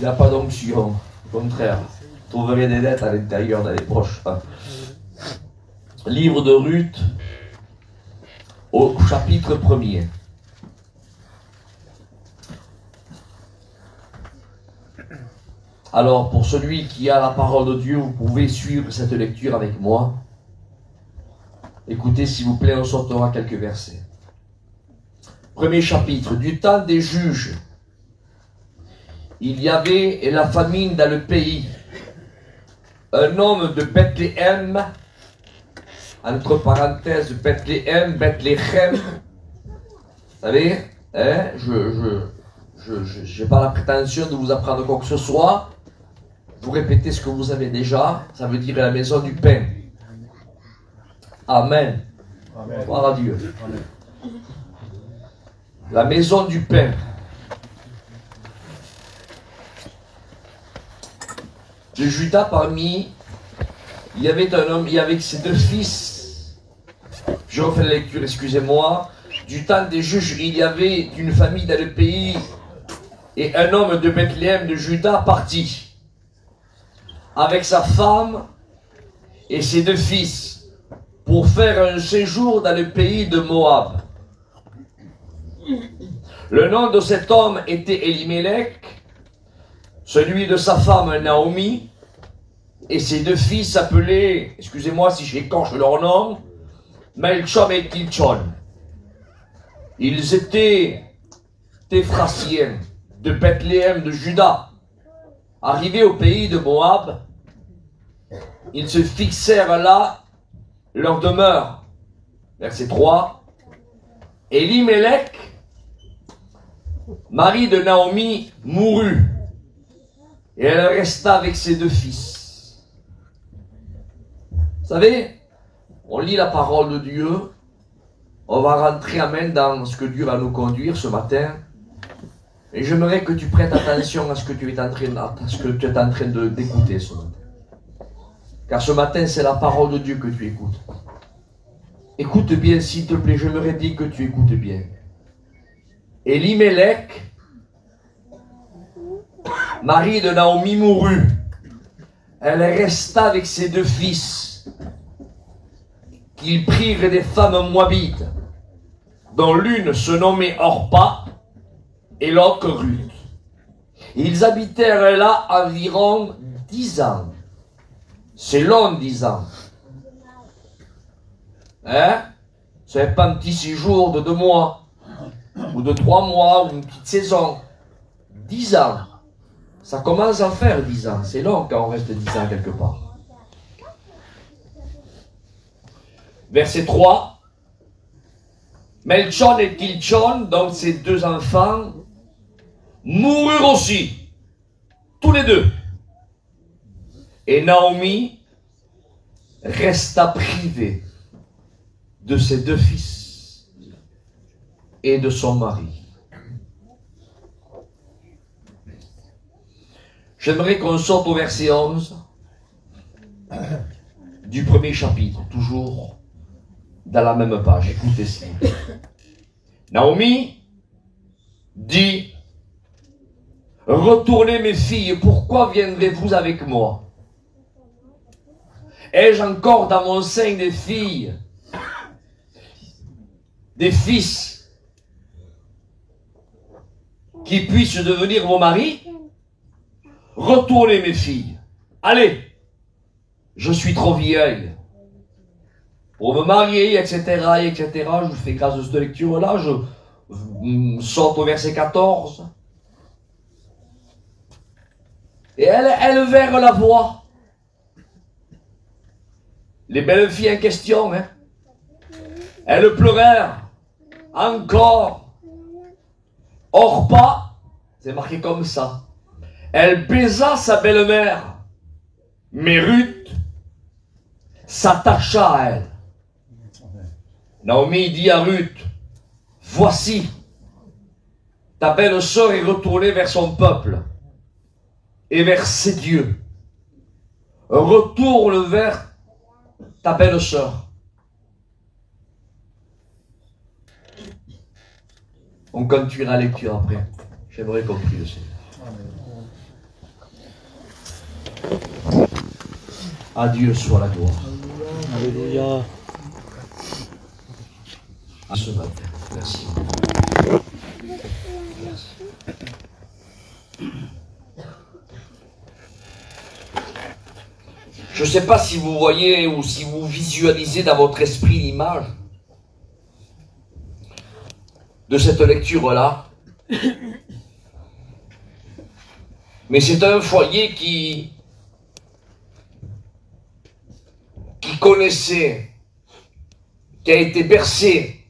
Il n'a pas d'onction. Au contraire, vous trouverez des lettres à l'intérieur dans les poches. Livre de Ruth, au chapitre 1er. Alors, pour celui qui a la parole de Dieu, vous pouvez suivre cette lecture avec moi. Écoutez, s'il vous plaît, on sortira quelques versets. Premier chapitre. Du temps des juges, il y avait la famine dans le pays. Un homme de Bethléem, entre parenthèses, Bethléem, Bethléem, vous savez, hein, je n'ai pas la prétention de vous apprendre quoi que ce soit. Vous répétez ce que vous avez déjà, ça veut dire la maison du pain. Amen. Amen. Gloire à Dieu. Amen. La maison du pain. De Judas parmi, il y avait un homme, il y avait ses deux fils. Je refais la lecture, excusez-moi. Du temps des juges, il y avait une famille dans le pays et un homme de Bethléem de Juda partit avec sa femme et ses deux fils pour faire un séjour dans le pays de Moab. Le nom de cet homme était Elimelech, celui de sa femme Naomi, et ses deux fils s'appelaient, excusez-moi si j'écorche leur nom, Melchom et Tilchon. Ils étaient Téphrasiens de Bethléem de Juda. Arrivés au pays de Moab, ils se fixèrent là leur demeure. Verset 3. Elimelech, mari de Naomi, mourut, et elle resta avec ses deux fils. Vous savez, on lit la parole de Dieu, on va rentrer amen dans ce que Dieu va nous conduire ce matin. Et j'aimerais que tu prêtes attention à ce que tu es en train d'écouter ce matin. Car ce matin, c'est la parole de Dieu que tu écoutes. Écoute bien, s'il te plaît, j'aimerais dire que tu écoutes bien. Elimelech, mari de Naomi, mourut. Elle resta avec ses deux fils, qu'ils prirent des femmes moabites, dont l'une se nommait Orpa, et l'autre Ruth. Ils habitèrent là environ 10 ans. C'est long, 10 ans. Hein? C'est pas un petit séjour de 2 mois, ou de 3 mois, ou une petite saison. 10 ans. Ça commence à faire 10 ans. C'est long quand on reste 10 ans quelque part. Verset 3. Melchon et Tilchon, donc ces deux enfants, moururent aussi, tous les deux. Et Naomi resta privée de ses deux fils et de son mari. J'aimerais qu'on sorte au verset 11 du premier chapitre, toujours dans la même page. Écoutez ça. Naomi dit: retournez mes filles, pourquoi viendrez-vous avec moi? Ai-je encore dans mon sein des filles, des fils qui puissent devenir vos maris? Retournez mes filles. Allez, je suis trop vieille pour me marier, etc., etc. Je vous fais grâce de cette lecture-là. Je saute au verset 14. Et elles vinrent la voir. Les belles filles en question, hein. Elles pleurèrent. Encore. Orpa, c'est marqué comme ça. Elle baisa sa belle-mère. Mais Ruth s'attacha à elle. Naomi dit à Ruth: voici, ta belle-sœur est retournée vers son peuple et vers ses dieux. Retourne vers ta belle-sœur. On continue la lecture après. J'aimerais qu'on prie le Seigneur. À Dieu soit la gloire. Alléluia. À ce matin. Merci. Je ne sais pas si vous voyez ou si vous visualisez dans votre esprit l'image de cette lecture-là. Mais c'est un foyer qui connaissait, qui a été bercé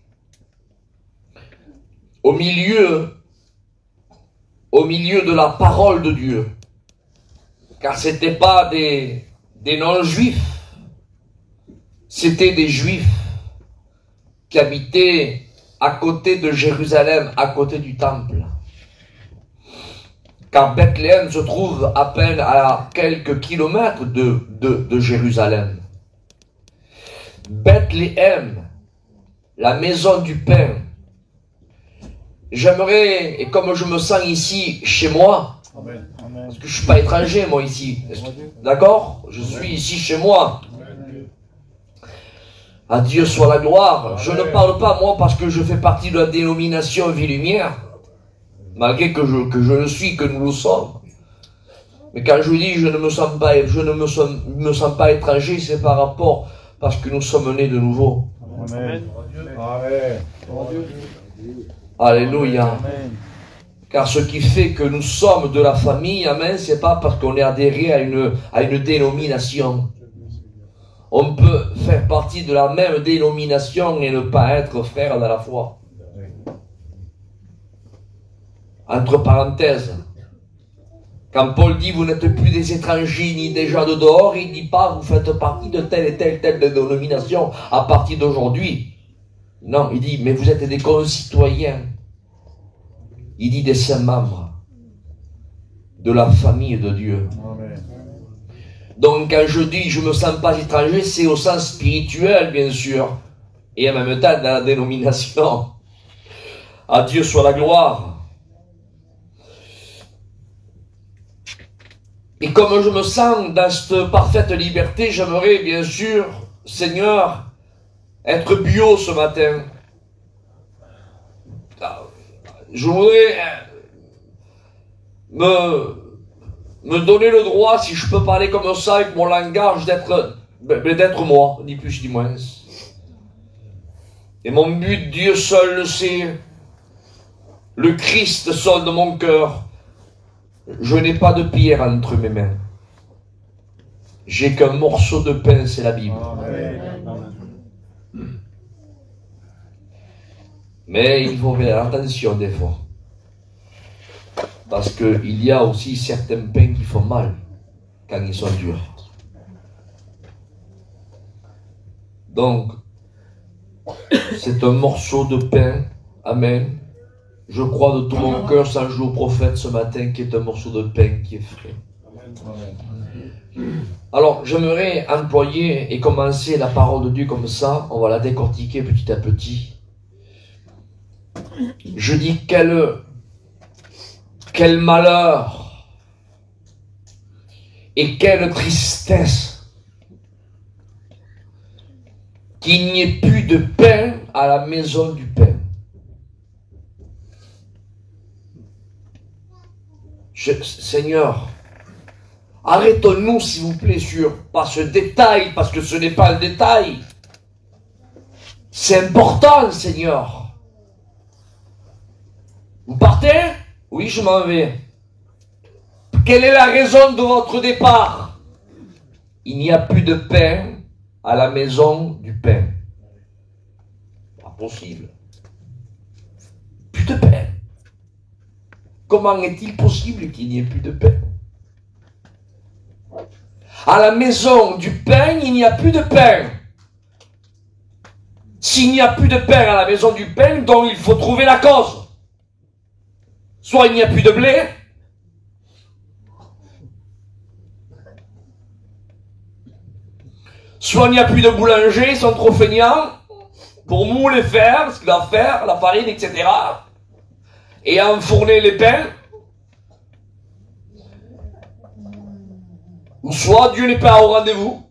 au milieu de la parole de Dieu. Car ce n'était pas des non-juifs, c'était des juifs qui habitaient à côté de Jérusalem, à côté du temple. Car Bethléem se trouve à peine à quelques kilomètres de Jérusalem. Bethléem, la maison du pain. J'aimerais, et comme je me sens ici chez moi, Amen. parce que je ne suis pas étranger moi ici, d'accord? Je suis ici chez moi. À Dieu soit la gloire. Je ne parle pas moi parce que je fais partie de la dénomination Vie-Lumière, malgré que je le suis, que nous le sommes. Mais quand je dis je ne me sens pas étranger, c'est par rapport parce que nous sommes nés de nouveau. Amen. Amen. Alléluia. Amen. Car ce qui fait que nous sommes de la famille, amen, c'est pas parce qu'on est adhéré à une dénomination. On peut faire partie de la même dénomination et ne pas être frère dans la foi. Entre parenthèses, quand Paul dit vous n'êtes plus des étrangers ni des gens de dehors, il ne dit pas vous faites partie de telle et telle dénomination à partir d'aujourd'hui. Non, il dit mais vous êtes des concitoyens. Il dit des saints membres de la famille de Dieu. Amen. Donc quand je dis je me sens pas étranger, c'est au sens spirituel bien sûr, et en même temps dans la dénomination. À Dieu soit la gloire. Et comme je me sens dans cette parfaite liberté, j'aimerais bien sûr, Seigneur, être bio ce matin. Je voudrais me donner le droit, si je peux parler comme ça avec mon langage, d'être moi, ni plus ni moins. Et mon but, Dieu seul le sait, le Christ seul de mon cœur. Je n'ai pas de pierre entre mes mains. J'ai qu'un morceau de pain, c'est la Bible. Amen. Mais il faut faire attention des fois. Parce qu'il y a aussi certains pains qui font mal quand ils sont durs. Donc, c'est un morceau de pain. Amen. Je crois de tout mon cœur, sans jouer au prophète ce matin, qui est un morceau de pain qui est frais. Alors, j'aimerais employer et commencer la parole de Dieu comme ça. On va la décortiquer petit à petit. Je dis quel malheur et quelle tristesse qu'il n'y ait plus de pain à la maison du pain. Seigneur, arrêtons-nous s'il vous plaît pas ce détail, parce que ce n'est pas un détail. C'est important, Seigneur. Vous partez? Oui, je m'en vais. Quelle est la raison de votre départ? Il n'y a plus de pain à la maison du pain. Pas possible. Plus de pain. Comment est-il possible qu'il n'y ait plus de pain? À la maison du pain, il n'y a plus de pain. S'il n'y a plus de pain à la maison du pain, donc il faut trouver la cause. Soit il n'y a plus de blé, soit il n'y a plus de boulanger, ils sont trop feignants pour mouler faire, ce qu'il va faire, la farine, etc. Et enfourner les pains. Ou soit Dieu n'est pas au rendez-vous.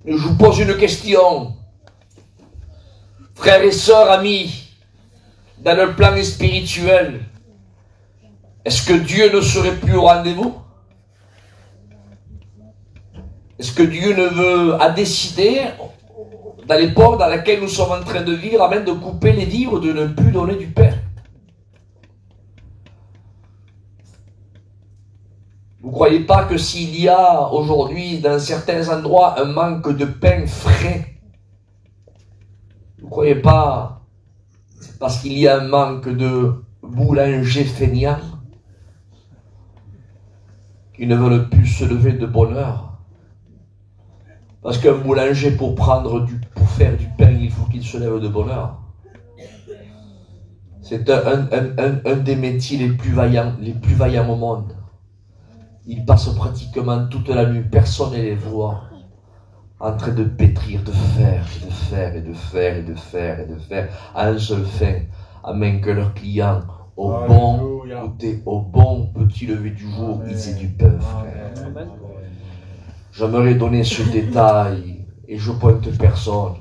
Et je vous pose une question. Frères et sœurs, amis, dans le plan spirituel, est-ce que Dieu ne serait plus au rendez-vous? Est-ce que Dieu a décidé, dans l'époque dans laquelle nous sommes en train de vivre, afin de couper les vivres, de ne plus donner du pain? Vous ne croyez pas que s'il y a aujourd'hui, dans certains endroits, un manque de pain frais, vous ne croyez pas c'est parce qu'il y a un manque de boulangers feignants qui ne veulent plus se lever de bonne heure? Parce qu'un boulanger, pour faire du pain, il faut qu'il se lève de bonne heure. C'est un des métiers les plus vaillants au monde. Ils passent pratiquement toute la nuit, personne ne les voit, en train de pétrir, de faire, à un seul fin, afin que leurs clients, au bon petit lever du jour, ils aient du pain frais. J'aimerais donner ce détail, et je pointe personne.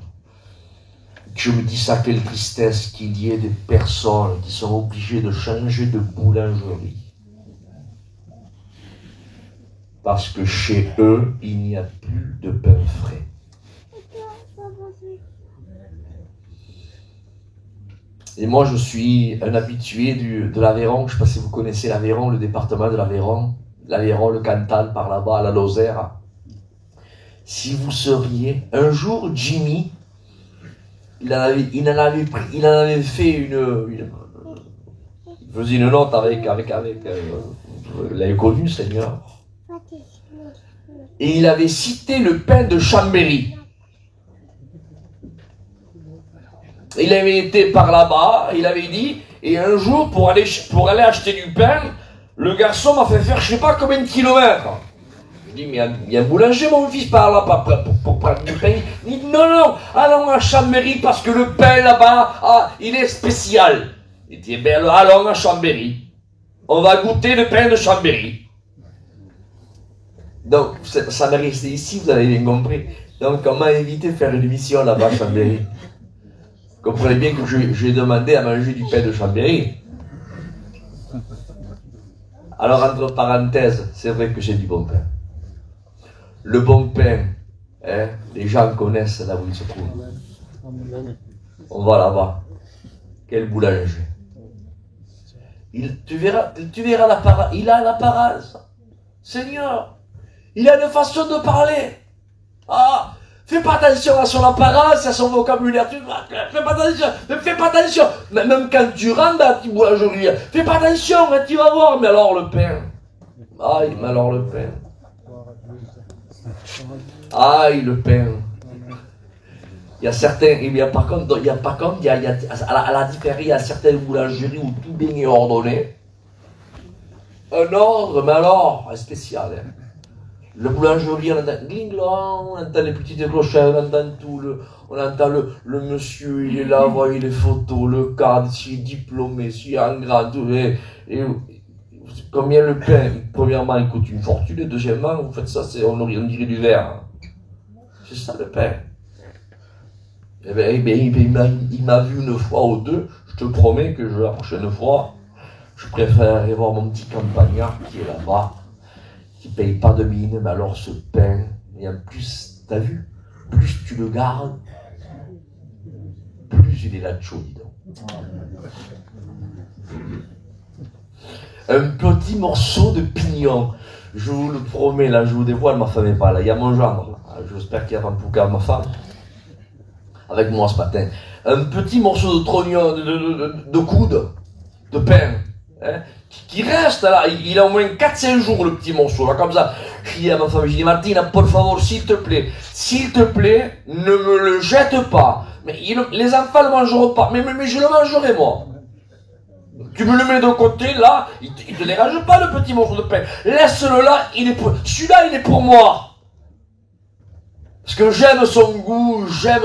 Je me dis ça, quelle tristesse qu'il y ait des personnes qui sont obligées de changer de boulangerie. Parce que chez eux, il n'y a plus de pain frais. Et moi, je suis un habitué de l'Aveyron. Je ne sais pas si vous connaissez l'Aveyron, le département de l'Aveyron. L'Aveyron, le Cantal, par là-bas, la Lozère. Si vous seriez... Un jour, Jimmy, il en avait fait une... Il faisait une note avec vous l'avez connu, Seigneur. Et il avait cité le pain de Chambéry. Il avait été par là-bas, il avait dit, et un jour, pour aller acheter du pain, le garçon m'a fait faire je ne sais pas combien de kilomètres. Je dis, mais il y a un boulanger, mon fils, par là, pour prendre du pain. Il dit, non, allons à Chambéry, parce que le pain là-bas, il est spécial. Il dit, ben allons à Chambéry. On va goûter le pain de Chambéry. Donc, ça m'est resté ici, vous avez bien compris. Donc, on m'a invité à faire une mission là-bas à Chambéry. Vous comprenez bien que j'ai demandé à manger du pain de Chambéry. Alors, entre parenthèses, c'est vrai que j'ai du bon pain. Le bon pain, hein, les gens connaissent là où il se trouve. On va là-bas. Quel boulanger. Tu verras il a l'apparence. Seigneur. Il a une façon de parler. Fais pas attention à son apparence, à son vocabulaire. Fais pas attention. Même quand tu rentres dans la petite boulangerie, fais pas attention, tu vas voir. Mais alors le pain. Aïe, mais alors le pain. Aïe, le pain. Il y a certains, par contre, il y a à la différence, il y a certaines boulangeries où tout bien est ordonné. Un ordre, mais alors, spécial. Hein. Le boulangerie, on entend gling-glong, on entend les petites clochettes, on entend tout, on entend le monsieur, il est là, voyez les photos, le cadre, s'il est diplômé, s'il est en grade, et combien le pain? Premièrement, il coûte une fortune, et deuxièmement, vous faites ça, on dirait du verre. C'est ça le pain. Il m'a vu une fois ou deux, je te promets que la prochaine fois, je préfère aller voir mon petit campagnard qui est là-bas, qui paye pas de mine, mais alors ce pain, et en plus, t'as vu, plus tu le gardes, plus il est là de chaud, dis donc. Un petit morceau de pignon, je vous le promets, là, je vous dévoile, ma femme n'est pas là, il y a mon gendre, j'espère qu'il y a un pouca ma femme, avec moi ce matin, un petit morceau de trognon, de coude, de pain, hein, qui reste là, il a au moins 4-5 jours le petit morceau, là, comme ça. Je dis à ma femme, je dis, Martina, por favor, s'il te plaît, ne me le jette pas. Mais les enfants ne le mangeront pas, mais je le mangerai moi. Tu me le mets de côté, là, il te dérange pas le petit morceau de pain. Laisse-le là, celui-là, il est pour moi. Parce que j'aime son goût, j'aime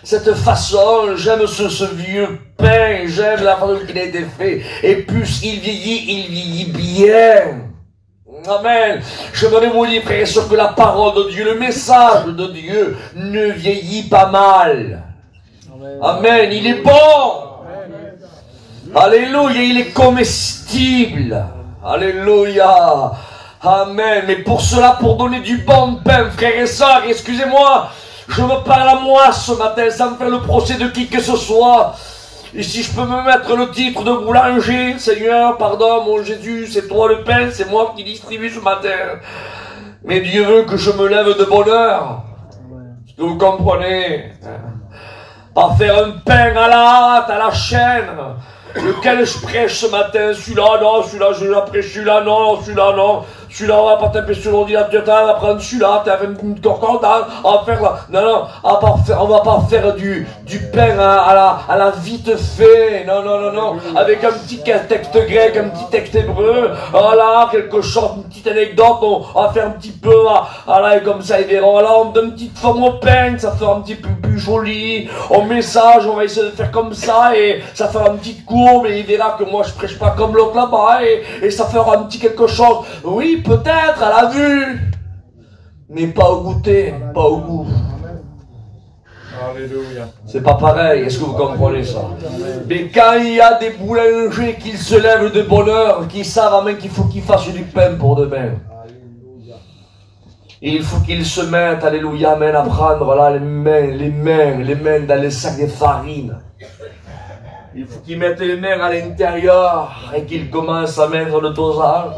cette façon, j'aime ce vieux pain, j'aime la façon qu'il a été fait. Et plus il vieillit bien. Amen. J'aimerais vous dire, frères et sœurs, que la parole de Dieu, le message de Dieu ne vieillit pas mal. Amen. Il est bon. Alléluia. Il est comestible. Alléluia. Amen. Mais pour cela, pour donner du bon pain, frères et sœurs, excusez-moi, je me parle à moi ce matin, sans me faire le procès de qui que ce soit. Et si je peux me mettre le titre de boulanger, Seigneur, pardon, mon Jésus, c'est toi le pain, c'est moi qui distribue ce matin. Mais Dieu veut que je me lève de bonne heure. Est-ce que vous comprenez? Pas faire un pain à la hâte, à la chaîne. Lequel je prêche ce matin? Celui-là, non, celui-là, je l'apprêche, celui-là, non, celui-là, non. Celui-là, on va pas taper sur l'ordinateur, on va prendre celui-là, t'as fait une concordance, on va faire là. Non, non, on va pas faire du pain à la vite fait. Non, non, non, non. Avec un petit texte grec, un petit texte hébreu. Voilà, quelque chose, une petite anecdote, on va faire un petit peu, voilà, et comme ça, ils verront. Là, on donne une petite forme au pain, ça fera un petit peu plus joli. On met ça, on va essayer de faire comme ça, et ça fera une petite courbe, et il verra que moi, je prêche pas comme l'autre là-bas, et ça fera un petit quelque chose. Oui, peut-être à la vue, mais pas au goûter, pas au goût. Alléluia. C'est pas pareil, est-ce que vous comprenez ça? Mais quand il y a des boulangers qui se lèvent de bonne heure, qui savent amen, qu'il faut qu'ils fassent du pain pour demain. Et il faut qu'ils se mettent, alléluia, amen, à prendre là les mains dans les sacs de farine. Il faut qu'ils mettent les mains à l'intérieur et qu'ils commencent à mettre le dosage.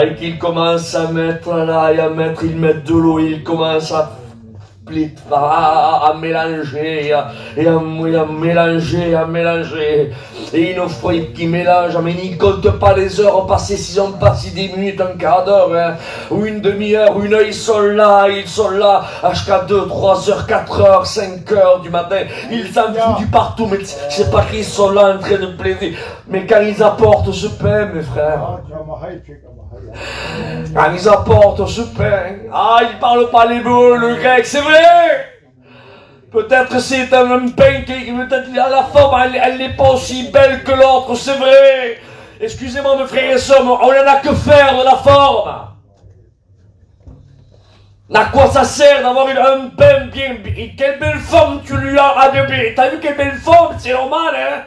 Et qu'ils commencent à mettre là, ils mettent de l'eau, ils commencent à mélanger, et à mélanger. Et une fois qu'ils mélangent, mais ils ne comptent pas les heures passées, s'ils ont passé 10 minutes, un quart d'heure, hein, ou une demi-heure, une heure, ils sont là, jusqu'à 2, 3 heures, 4 heures, 5 heures du matin. Ils en foutent du partout, mais c'est pas qu'ils sont là en train de plaider. Mais quand ils apportent ce pain, mes frères, quand ils apportent ce pain, ils parlent pas l'hébreu, le grec, c'est vrai. Peut-être c'est un pain qui, peut-être la forme, elle n'est pas aussi belle que l'autre, c'est vrai. Excusez-moi mes frères et sœurs, on n'en a que faire de la forme. À quoi ça sert d'avoir un pain bien, quelle belle forme tu lui as adobé. T'as vu quelle belle forme, c'est normal, hein.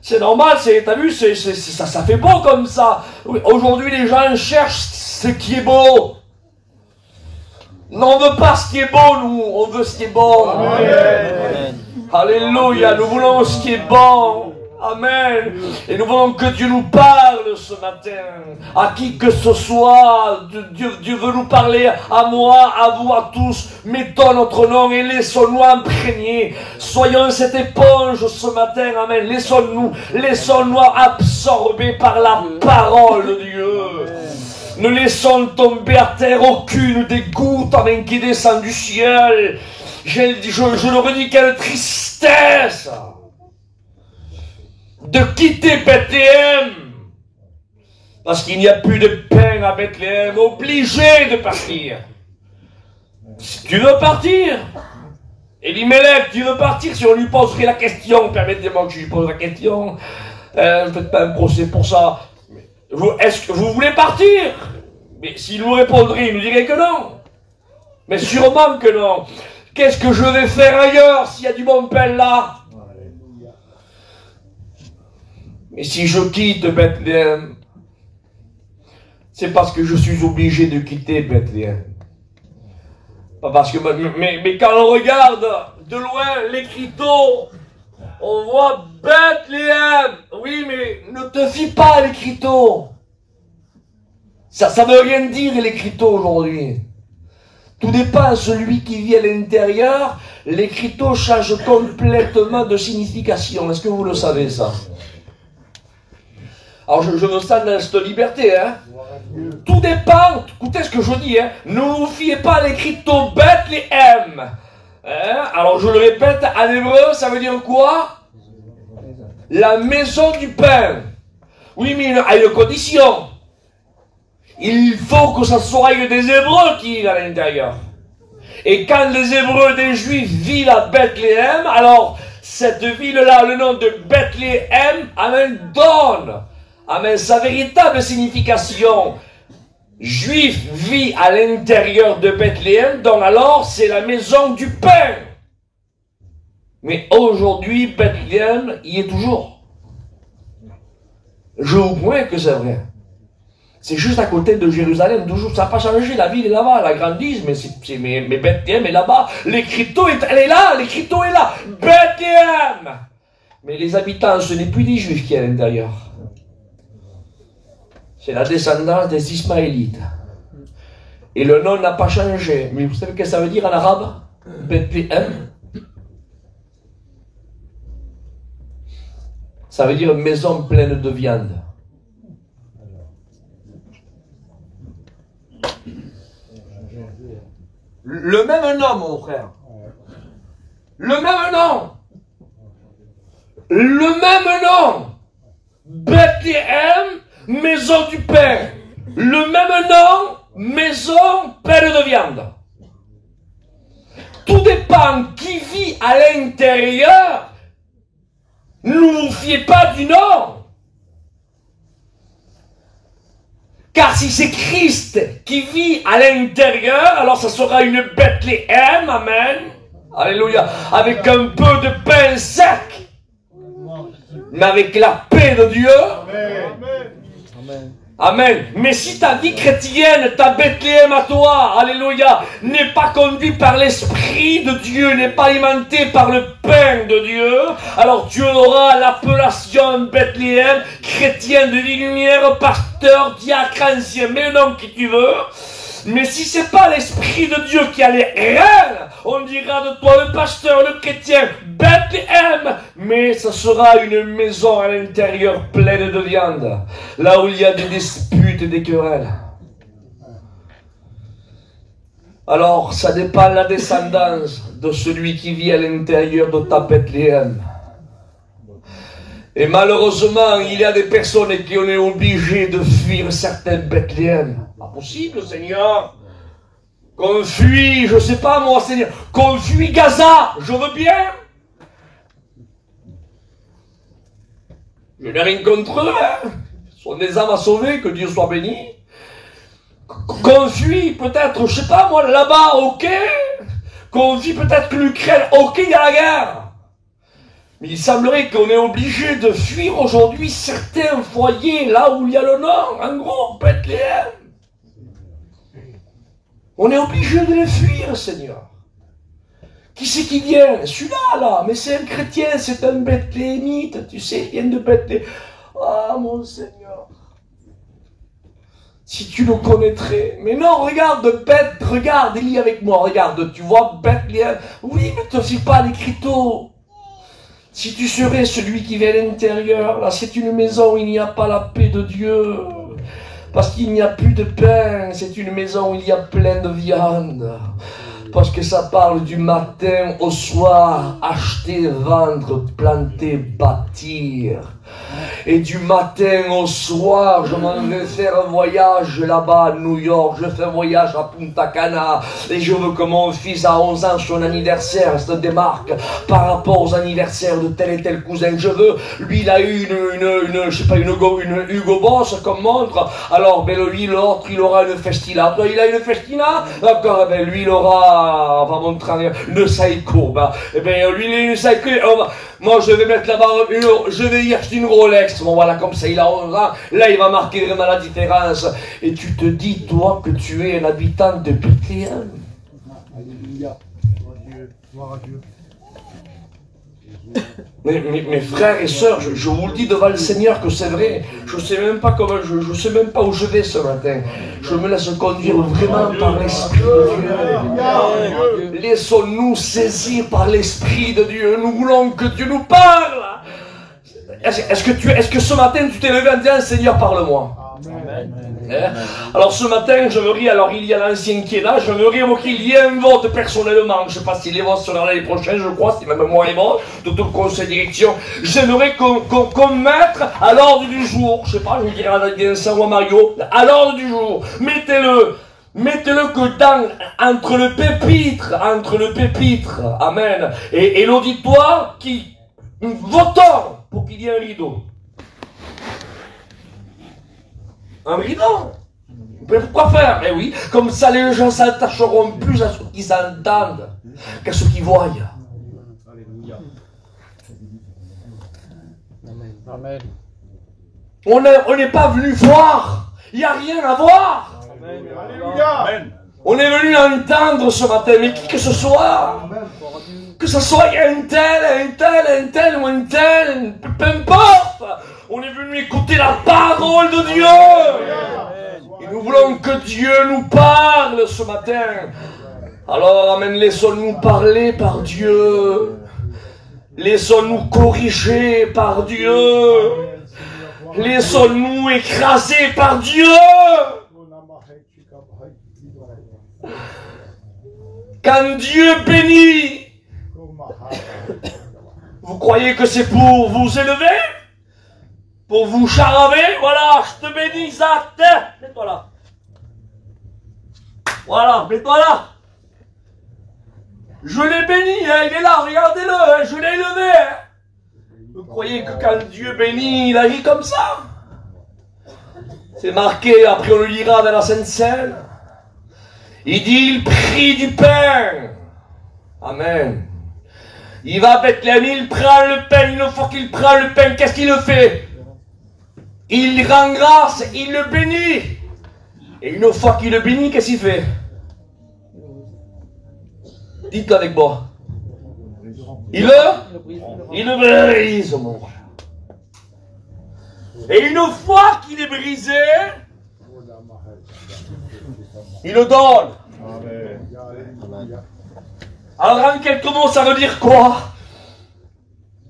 C'est normal, t'as vu, ça fait beau comme ça. Aujourd'hui, les gens cherchent ce qui est beau. Non, on ne veut pas ce qui est beau, nous, on veut ce qui est bon. Amen. Alléluia, nous voulons ce qui est bon. Amen. Et nous voulons que Dieu nous parle ce matin. À qui que ce soit, Dieu veut nous parler à moi, à vous, à tous. Mettons notre nom et laissons-nous imprégner. Soyons cette éponge ce matin. Amen. Laissons-nous absorber par la parole de Dieu. Ne laissons tomber à terre aucune des gouttes, amen, qui descend du ciel. Je le redis, quelle tristesse de quitter Bethléem, parce qu'il n'y a plus de pain à Bethléem, obligé de partir. Si tu veux partir, Elimelech, tu veux partir, si on lui poserait la question, permettez-moi que je lui pose la question, ne faites pas un procès pour ça. Est-ce que vous voulez partir? Mais s'il nous répondrait, il nous dirait que non. Mais sûrement que non. Qu'est-ce que je vais faire ailleurs s'il y a du bon pain là? Mais si je quitte Bethléem, c'est parce que je suis obligé de quitter Bethléem. Pas parce que, mais quand on regarde de loin l'écriteau, on voit Bethléem. Oui, mais ne te fie pas à l'écriteau. Ça veut rien dire l'écriteau aujourd'hui. Tout dépend de celui qui vit à l'intérieur. L'écriteau change complètement de signification. Est-ce que vous le savez ça? Alors je me sens dans cette liberté, hein. Tout dépend, écoutez ce que je dis, hein. Ne vous fiez pas à l'écriteau Bethléem. Hein? Alors je le répète, en hébreu, ça veut dire quoi? La maison du pain. Oui, mais à une condition. Il faut que ça soit des Hébreux qui vivent à l'intérieur. Et quand les Hébreux des Juifs vivent à Bethléem, alors cette ville-là, le nom de Bethléem, amen, donne, amen, sa véritable signification. juif vit à l'intérieur de Bethléem, donc alors c'est la maison du pain. Mais aujourd'hui, Bethléem y est toujours. Je vous promets que c'est vrai. C'est juste à côté de Jérusalem, toujours. Ça n'a pas changé, la ville est là-bas, elle a grandi, mais Bethléem est là-bas. L'écriteau, elle est là, l'écriteau est là. Bethléem! Mais les habitants, ce n'est plus des juifs qui est à l'intérieur. C'est la descendance des Ismaélites. Et le nom n'a pas changé. Mais vous savez ce que ça veut dire en arabe? Bethléem. Ça veut dire maison pleine de viande. Le même nom, mon frère. Le même nom. Le même nom. Bethléem, maison du pain. Le même nom, maison pleine de viande. Tout dépend qui vit à l'intérieur. Ne vous fiez pas du nom. Car si c'est Christ qui vit à l'intérieur, alors ça sera une Bethléem, amen, alléluia, avec un peu de pain sec, mais avec la paix de Dieu. Amen. Amen. Mais si ta vie chrétienne, ta Bethléem à toi, alléluia, n'est pas conduite par l'Esprit de Dieu, n'est pas alimentée par le pain de Dieu, alors tu auras l'appellation Bethléem, chrétien de vie lumière, pasteur, diacre, ancien, mets le nom que tu veux. Mais si c'est pas l'Esprit de Dieu qui a les rênes, on dira de toi le pasteur, le chrétien, Bethléem, mais ça sera une maison à l'intérieur pleine de viande, là où il y a des disputes et des querelles. Alors, ça dépend de la descendance de celui qui vit à l'intérieur de ta Bethléem. Et malheureusement, il y a des personnes qui ont été obligées de fuir certains Bethléem. Pas possible, Seigneur. Qu'on fuit, je sais pas moi, Seigneur. Qu'on fuit Gaza, je veux bien. Je n'ai rien contre eux, hein. Ce sont des âmes à sauver, que Dieu soit béni. Qu'on fuit peut-être, je sais pas moi, là-bas, ok. Qu'on vit peut-être l'Ukraine, ok, il y a la guerre. Mais il semblerait qu'on est obligé de fuir aujourd'hui certains foyers là où il y a le Nord, en gros, Bethléem. On est obligé de les fuir, Seigneur. Qui c'est qui vient? Celui-là, là, mais c'est un chrétien, c'est un Bethléemite, tu sais, il vient de Bethléem. Ah, mon Seigneur. Si tu le connaîtrais. Mais non, regarde, regarde, lis avec moi, regarde, tu vois Bethléem. Oui, mais ne te fie pas l'écriteau. Si tu serais celui qui vient à l'intérieur, là, c'est une maison où il n'y a pas la paix de Dieu. Parce qu'il n'y a plus de pain. C'est une maison où il y a plein de viande. Parce que ça parle du matin au soir. Acheter, vendre, planter, bâtir. Et du matin au soir, je m'en vais faire un voyage là-bas à New York. Je fais un voyage à Punta Cana. Et je veux que mon fils à 11 ans, son anniversaire, se démarque par rapport aux anniversaires de tel et tel cousin. Je veux, lui, il a eu une Hugo Boss comme montre. Alors, ben, lui, l'autre, il aura une Festina. Toi, il a une Festina. D'accord, ben, lui, il aura, on va montrer une Seiko. Ben, lui, il a une Seiko. Moi, je vais mettre là-bas, je vais y acheter une Rolex. Bon, voilà, comme ça, il a 11 ans. Là, il va marquer vraiment la différence. Et tu te dis, toi, que tu es un habitant de Bethléem. Alléluia. Gloire à Dieu. Mes frères et sœurs, je vous le dis devant le Seigneur que c'est vrai. Je sais même pas comment, je sais même pas où je vais ce matin. Je me laisse conduire vraiment par l'Esprit de Dieu. Laissons-nous saisir par l'Esprit de Dieu. Nous voulons que Dieu nous parle. Est-ce que ce matin tu t'es levé en disant Seigneur, parle-moi? Alors ce matin, alors il y a l'ancien qui est là, j'aimerais qu'il y ait un vote personnellement, je ne sais pas si les votes seront l'année prochaine, je crois, c'est même moi les votes, de tout le conseil de direction, j'aimerais qu'on mette à l'ordre du jour, je ne sais pas, je dirais à Vincent ou à Mario, à l'ordre du jour, mettez-le que entre le pépitre, amen, et l'auditoire qui votons pour qu'il y ait un rideau. Un rideau. Mais pourquoi faire? Eh oui, comme ça les gens s'attacheront plus à ce qu'ils entendent qu'à ce qu'ils voient. Amen. On n'est pas venu voir. Il n'y a rien à voir. Alléluia. On est venu entendre ce matin, mais qui que ce soit. Que ce soit un tel ou un tel, peu importe. On est venu écouter la parole de Dieu. Et nous voulons que Dieu nous parle ce matin. Alors, amen, laissons-nous parler par Dieu. Laissons-nous corriger par Dieu. Laissons-nous écraser par Dieu. Quand Dieu bénit, vous croyez que c'est pour vous élever? Pour vous charaver? Voilà, je te bénis, Isaac. Mets-toi là. Voilà, mets-toi là. Je l'ai béni, hein, il est là, regardez-le, hein, je l'ai élevé. Hein. Vous croyez que quand Dieu bénit, il agit comme ça? C'est marqué, après on le lira dans la Sainte Seine. Il dit, il prit du pain. Amen. Il va à Bethléem, il prend le pain, une fois qu'il prend le pain, qu'est-ce qu'il le fait? Il rend grâce, il le bénit. Et une fois qu'il le bénit, qu'est-ce qu'il fait? Dites-le avec moi. Il le brise, mon frère. Et une fois qu'il est brisé, il le donne. Alors en quelques mots, ça veut dire quoi?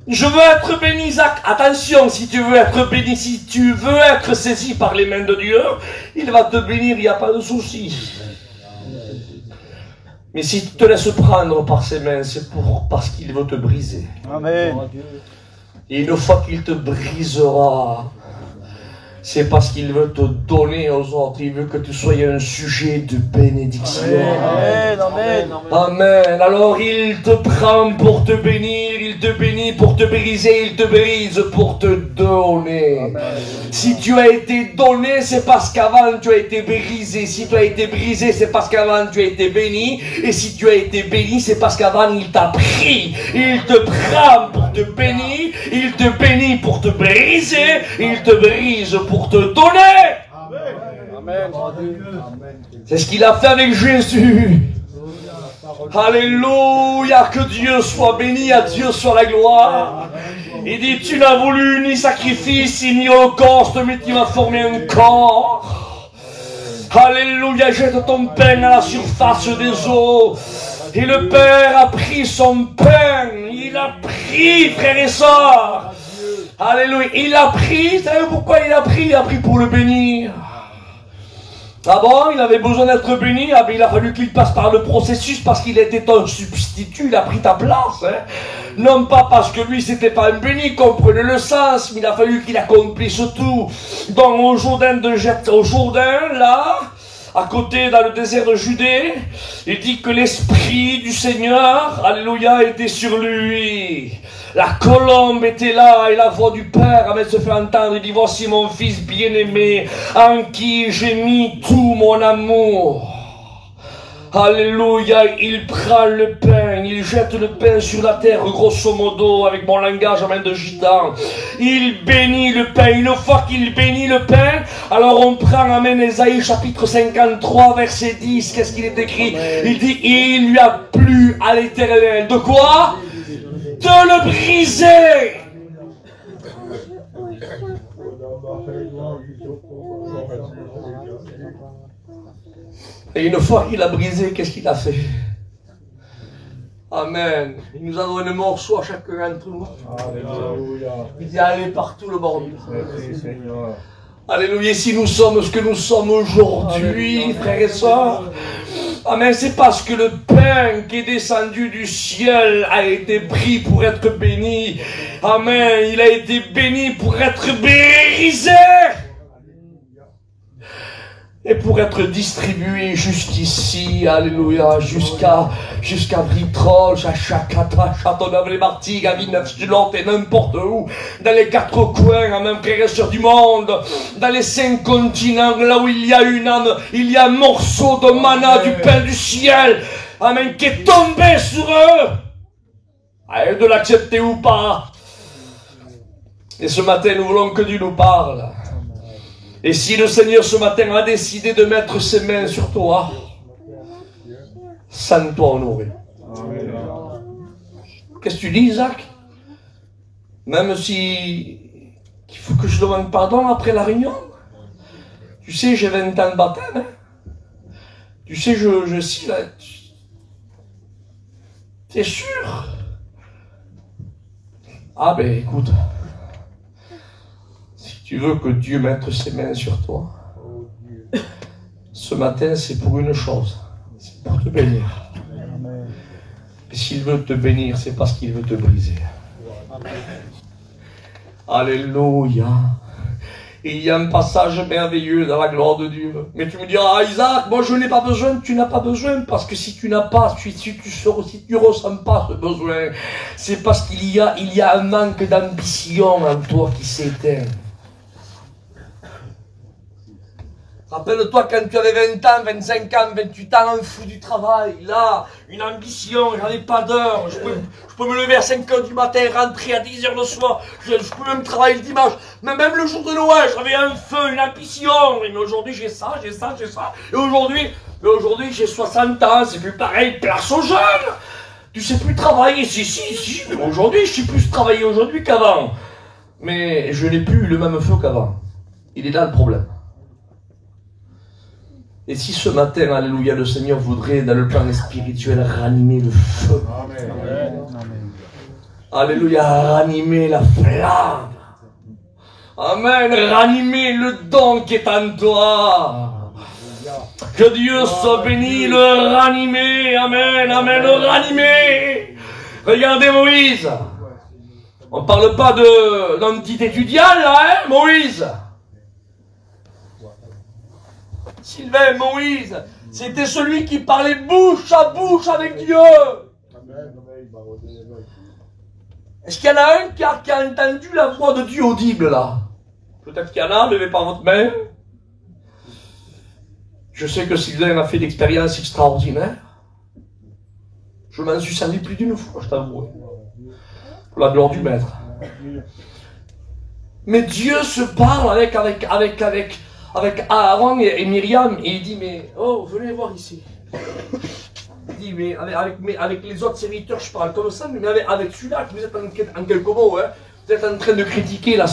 Je veux être béni, Isaac. Attention, si tu veux être béni, si tu veux être saisi par les mains de Dieu, il va te bénir, il n'y a pas de souci. Mais si tu te laisses prendre par ses mains, c'est parce qu'il veut te briser. Amen. Et une fois qu'il te brisera, c'est parce qu'il veut te donner aux autres. Il veut que tu sois un sujet de bénédiction. Amen. Amen. Amen. Alors il te prend pour te bénir, il te bénit pour te briser, il te brise pour te donner. Amen. Si tu as été donné, c'est parce qu'avant tu as été brisé. Si tu as été brisé, c'est parce qu'avant tu as été béni. Et si tu as été béni, c'est parce qu'avant il t'a pris. Il te prend pour te bénir, il te bénit pour te briser, il te brise pour te donner. Amen. C'est ce qu'il a fait avec Jésus. Alléluia, que Dieu soit béni, à Dieu soit la gloire. Il dit, tu n'as voulu ni sacrifice, ni holocauste, mais tu m'as formé un corps. Alléluia, jette ton pain à la surface des eaux. Et le Père a pris son pain, il a pris, frères et sœurs. Alléluia, il a pris, vous savez pourquoi il a pris? Il a pris pour le bénir. Ah bon, il avait besoin d'être béni, ah ben il a fallu qu'il passe par le processus parce qu'il était ton substitut, il a pris ta place. Hein. Non pas parce que lui c'était pas un béni, comprenez le sens, mais il a fallu qu'il accomplisse tout. Donc au Jourdain, là, à côté dans le désert de Judée, il dit que l'Esprit du Seigneur, alléluia, était sur lui. La colombe était là et la voix du Père avait se fait entendre. Il dit, voici mon fils bien-aimé en qui j'ai mis tout mon amour. Alléluia, il prend le pain, il jette le pain sur la terre, grosso modo, avec mon langage en main de gitan. Il bénit le pain. Une fois qu'il bénit le pain, alors on prend, amen, Ésaïe chapitre 53, verset 10. Qu'est-ce qu'il est écrit? Il dit, il lui a plu à l'Éternel. De quoi? De le briser. Et une fois qu'il a brisé, qu'est-ce qu'il a fait? Amen. Il nous a donné un morceau à chacun d'entre nous. Alléluia. Il dit allez partout le monde. Alléluia. Si nous sommes ce que nous sommes aujourd'hui, frères et sœurs, amen, c'est parce que le pain qui est descendu du ciel a été pris pour être béni. Amen. Il a été béni pour être brisé. et pour être distribué jusqu'ici, alléluia, jusqu'à Vitrolles, à Chacata, Châteauneuf-les-Martigues, à Villeneuve-Lotte et n'importe où, dans les quatre coins, même frères et sœurs du monde, dans les 5 continents, là où il y a une âme, il y a un morceau de manna du pain du ciel, amen, qui est tombé sur eux. Allez, de l'accepter ou pas. Et ce matin, nous voulons que Dieu nous parle. Et si le Seigneur ce matin a décidé de mettre ses mains sur toi, sens-toi honoré. Qu'est-ce que tu dis, Isaac? Même si il faut que je demande pardon après la réunion. Tu sais, j'ai 20 ans de baptême. Hein? Tu sais, je suis là. T'es sûr? Ah ben écoute. Tu veux que Dieu mette ses mains sur toi. Ce matin, c'est pour une chose. C'est pour te bénir. Et s'il veut te bénir, c'est parce qu'il veut te briser. Alléluia. Il y a un passage merveilleux dans la gloire de Dieu. Mais tu me diras, ah, Isaac, moi je n'ai pas besoin. Tu n'as pas besoin parce que si tu n'as pas, si tu ressens pas ce besoin, c'est parce qu'il y a un manque d'ambition en toi qui s'éteint. Rappelle-toi quand tu avais 20 ans, 25 ans, 28 ans, un fou du travail, là, une ambition, j'avais pas d'heure, je peux me lever à 5 h du matin, rentrer à 10 h le soir, je peux même travailler le dimanche, mais même le jour de Noël, j'avais un feu, une ambition, mais aujourd'hui j'ai ça, et aujourd'hui j'ai 60 ans, c'est plus pareil, place aux jeunes, tu sais plus travailler, si, mais aujourd'hui je sais plus travailler aujourd'hui qu'avant, mais je n'ai plus le même feu qu'avant, il est là le problème. Et si ce matin, alléluia, le Seigneur voudrait, dans le plan spirituel, ranimer le feu. Amen. Alléluia, ranimer la flamme. Amen, ranimer le don qui est en toi. Que Dieu soit béni, le ranimer. Amen, amen, le ranimer. Regardez Moïse. On ne parle pas d'un petit étudiant là, hein, Moïse. Sylvain, Moïse, c'était celui qui parlait bouche à bouche avec Dieu. Est-ce qu'il y en a un qui a entendu la voix de Dieu audible là? Peut-être qu'il y en a, levez pas votre main. Je sais que Sylvain a fait d'expériences extraordinaires. Je m'en suis servi plus d'une fois, je t'avoue. Pour la gloire du Maître. Mais Dieu se parle avec Aaron et Myriam, et il dit, mais, oh, venez voir ici. Il dit, mais avec les autres serviteurs, je parle comme ça, mais avec celui-là, que vous êtes en quelques mots, hein, vous êtes en train de critiquer, là,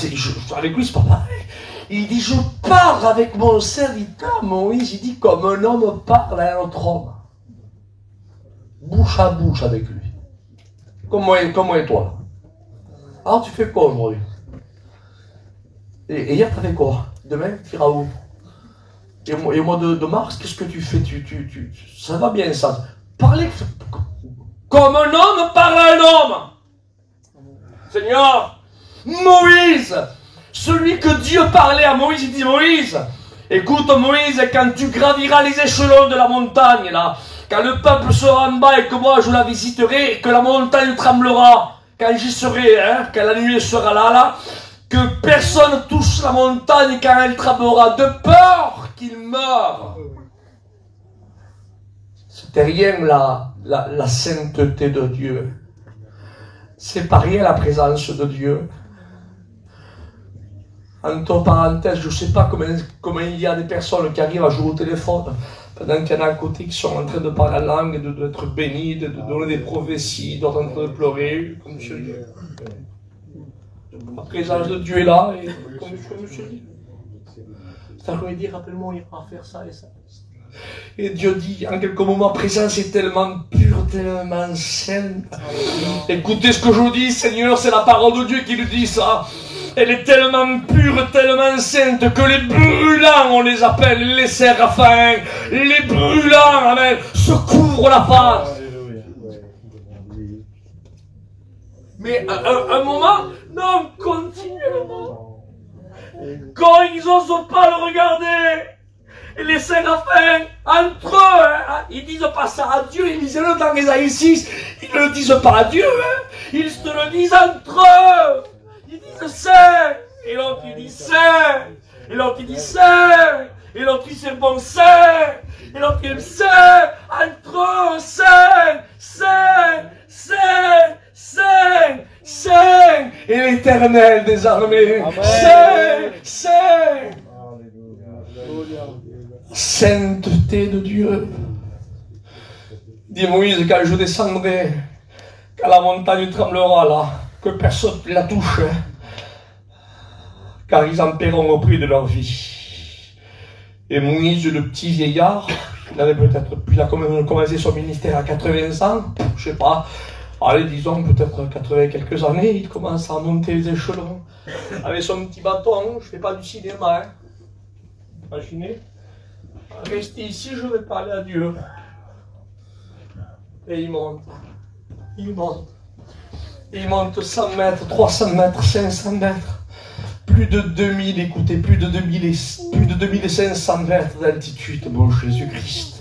avec lui, c'est pas pareil. Il dit, je parle avec mon serviteur, Moïse, il dit, comme un homme parle à un autre homme. Bouche à bouche avec lui. Comme moi et toi. Alors, tu fais quoi aujourd'hui? Et hier, tu fait quoi? Demain, tu iras où? Et au mois de mars, qu'est-ce que tu fais? Ça va bien, ça. Parlez comme un homme parle à un homme. Seigneur, Moïse, celui que Dieu parlait à Moïse, il dit, Moïse, écoute Moïse, quand tu graviras les échelons de la montagne, là, quand le peuple sera en bas et que moi je la visiterai, et que la montagne tremblera, quand j'y serai, hein, quand la nuée sera là, que personne touche la montagne quand elle tremblera, de peur qu'il meure. C'était rien la sainteté de Dieu. C'est pas rien la présence de Dieu. Entre parenthèses, je ne sais pas comment il y a des personnes qui arrivent à jouer au téléphone pendant qu'il y en a à côté qui sont en train de parler la langue, d'être bénis, de donner des prophéties, d'autres en train de pleurer, comme je dis. La présence de Dieu est là, et comme je dis. Ça veut dire, rappelle-moi, il va faire ça et ça. Et Dieu dit, en quelques moments, ma présence est tellement pure, tellement sainte. Écoutez ce que je vous dis, Seigneur, c'est la parole de Dieu qui nous dit ça. Elle est tellement pure, tellement sainte, que les brûlants, on les appelle, les séraphins, les brûlants, amen, se couvrent la face. Mais un moment, non, continuellement. Quand ils n'osent pas le regarder, Et les séraphins, entre eux, hein, ils disent pas ça à Dieu, ils disent le dans Ésaïe 6, ils ne le disent pas à Dieu, hein, ils se le disent entre eux. Ils disent Saint, et l'autre il dit Saint, et l'autre il dit Saint, et l'autre il dit bon Saint, et l'autre il dit Saint, entre eux, Saint, Saint, Saint, Saint, Saint, et l'Éternel des armées, Saint, Saint. Sainteté de Dieu. Dit Moïse, quand je descendrai, quand la montagne tremblera là, que personne ne la touche, hein, car ils en paieront au prix de leur vie. Et Moïse, le petit vieillard, il avait peut-être, il a commencé son ministère à 80 ans, je sais pas, allez, disons peut-être 80 quelques années, il commence à monter les échelons, avec son petit bâton, je fais pas du cinéma, hein. Imaginez, restez ici, je vais parler à Dieu. Et il monte, il monte. Il monte 100 mètres, 300 mètres, 500 mètres. Plus de 2000, écoutez, plus de 2500 mètres d'altitude, mon Jésus-Christ.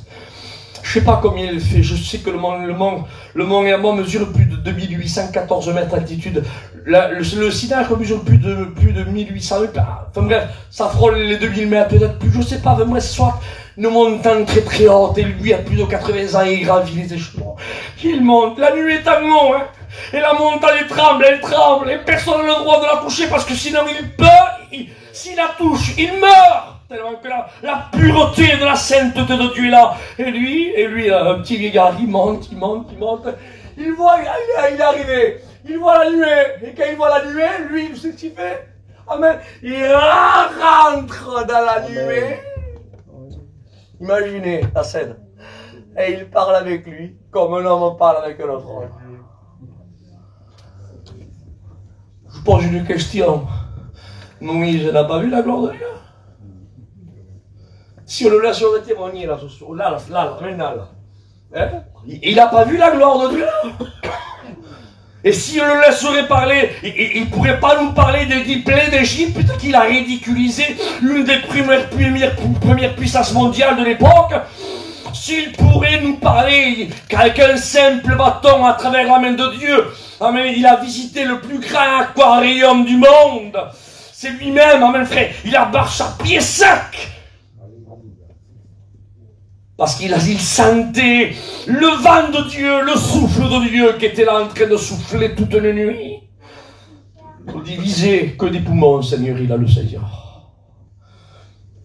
Je sais pas combien il fait, je sais que le mont Hermon mesure plus de 2814 mètres d'altitude. Le Sinaï mesure plus de 1800 mètres. Enfin bref, ça frôle les 2000 mètres, peut-être plus, je sais pas, enfin bref, soit une montagne très très haute, et lui a plus de 80 ans, et il gravit les échelons. Il monte, la nuit est en haut, hein, et la montagne tremble, elle tremble, et personne n'a le droit de la toucher, parce que sinon il peut, s'il la touche, il meurt. Tellement que la pureté de la sainteté de Dieu est là. Et lui, un petit vieillard, il monte. Il voit, il est arrivé. Il voit la nuée. Et quand il voit la nuée, lui, tu sais ce qu'il fait? Amen. Il rentre dans la nuée. Imaginez la scène. Et il parle avec lui comme un homme parle avec un autre homme. Je pose une question. Moïse n'a pas vu la gloire de Dieu? Si on le laisse témoigner là, maintenant là, hein? Il n'a pas vu la gloire de Dieu. Et si on le laisserait parler, il ne pourrait pas nous parler des 10 plaies d'Égypte qu'il a ridiculisé, l'une des premières puissances mondiales de l'époque. S'il pourrait nous parler qu'avec un simple bâton à travers la main de Dieu, amen, il a visité le plus grand aquarium du monde. C'est lui-même, amen frère, il a marché à pied sec. Parce qu'il sentait le vent de Dieu, le souffle de Dieu qui était là en train de souffler toute une nuit. Pour diviser que des poumons, Seigneur, il a le Seigneur.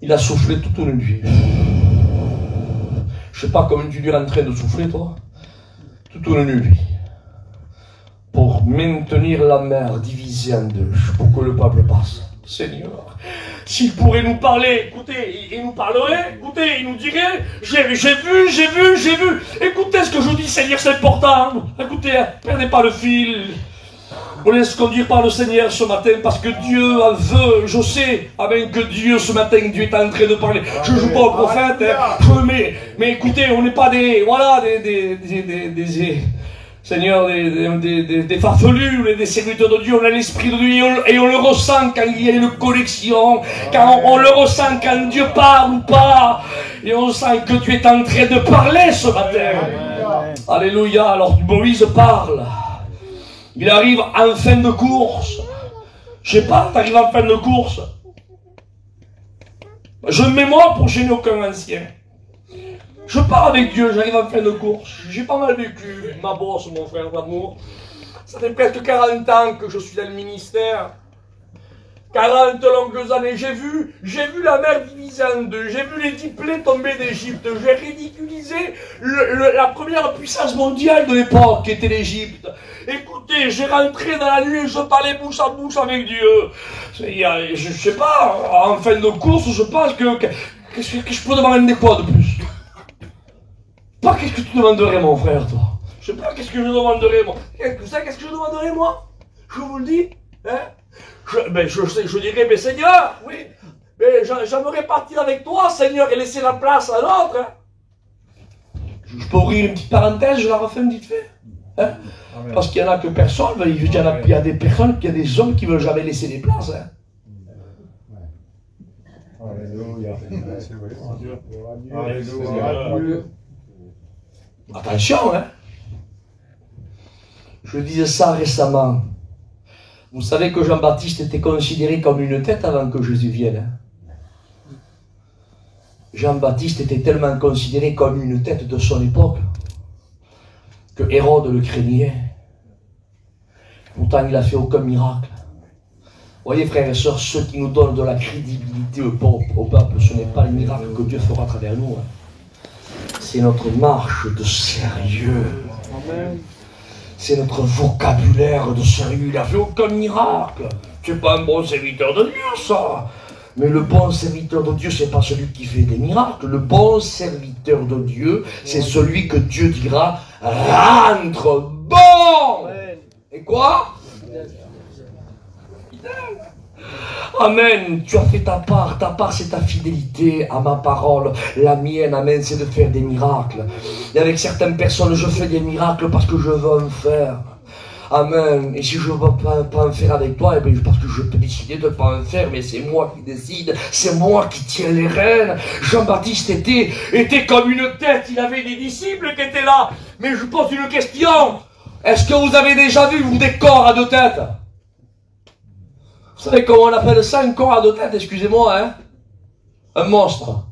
Il a soufflé toute une nuit. Je sais pas comment tu es en train de souffler, toi. Toute une nuit. Pour maintenir la mer divisée en deux, pour que le peuple passe. Seigneur, s'il pourrait nous parler, écoutez, il nous parlerait, écoutez, il nous dirait, j'ai vu, écoutez ce que je dis, Seigneur, c'est important, écoutez, perdez pas le fil, on laisse conduire par le Seigneur ce matin, parce que Dieu en veut, je sais, amen, que Dieu, ce matin, Dieu est en train de parler, je ne joue pas au prophète, hein, mais écoutez, on n'est pas des Seigneur, des farfelus, des serviteurs de Dieu, on a l'Esprit de Dieu et on le ressent quand il y a une connexion, quand on le ressent quand Dieu parle ou pas, et on sent que tu es en train de parler ce matin. Alléluia. Alors Moïse parle. Il arrive en fin de course. Je sais pas, tu arrives en fin de course. Je me mets moi pour gêner aucun ancien. Je pars avec Dieu, j'arrive en fin de course. J'ai pas mal vécu, ma bosse, mon frère d'amour. Ça fait presque 40 ans que je suis dans le ministère. 40 longues années. J'ai vu la mer divisée en deux. J'ai vu les 10 plaies tomber d'Égypte. J'ai ridiculisé la première puissance mondiale de l'époque, qui était l'Égypte. Écoutez, j'ai rentré dans la nuit, je parlais bouche à bouche avec Dieu. Je sais pas, en fin de course, je pense que je peux demander quoi de plus? Pas qu'est-ce que tu demanderais, mon frère, toi? Je sais pas qu'est-ce que je demanderais, moi. Vous savez qu'est-ce que je demanderais, moi? Je vous le dis, hein? Je dirais, mais Seigneur, oui, mais j'aimerais partir avec toi, Seigneur, et laisser la place à l'autre, hein? Je peux ouvrir une petite parenthèse, je la refais vite fait, hein? Parce qu'il y en a que personne, il y a des personnes, il y a des hommes qui ne veulent jamais laisser des places, hein? Alléluia. Alléluia. Attention, hein. Je disais ça récemment. Vous savez que Jean-Baptiste était considéré comme une tête avant que Jésus vienne. Hein. Jean-Baptiste était tellement considéré comme une tête de son époque que Hérode le craignait. Pourtant, il n'a fait aucun miracle. Vous voyez, frères et sœurs, ceux qui nous donnent de la crédibilité au peuple, ce n'est pas le miracle que Dieu fera à travers nous. Hein. C'est notre marche de sérieux. Amen. C'est notre vocabulaire de sérieux. Il n'a fait aucun miracle. C'est pas un bon serviteur de Dieu, ça. Mais le bon serviteur de Dieu, c'est pas celui qui fait des miracles. Le bon serviteur de Dieu, c'est celui que Dieu dira rentre bon. Et quoi? Amen, tu as fait ta part c'est ta fidélité à ma parole, la mienne, amen, c'est de faire des miracles. Et avec certaines personnes, je fais des miracles parce que je veux en faire. Amen, et si je ne veux pas en faire avec toi, eh bien, parce que je peux décider de ne pas en faire, mais c'est moi qui décide, c'est moi qui tiens les rênes. Jean-Baptiste était comme une tête, il avait des disciples qui étaient là, mais je pose une question, est-ce que vous avez déjà vu, vous, des corps à deux têtes? Vous savez comment on appelle ça, un corps à deux têtes, excusez-moi, hein? Un monstre.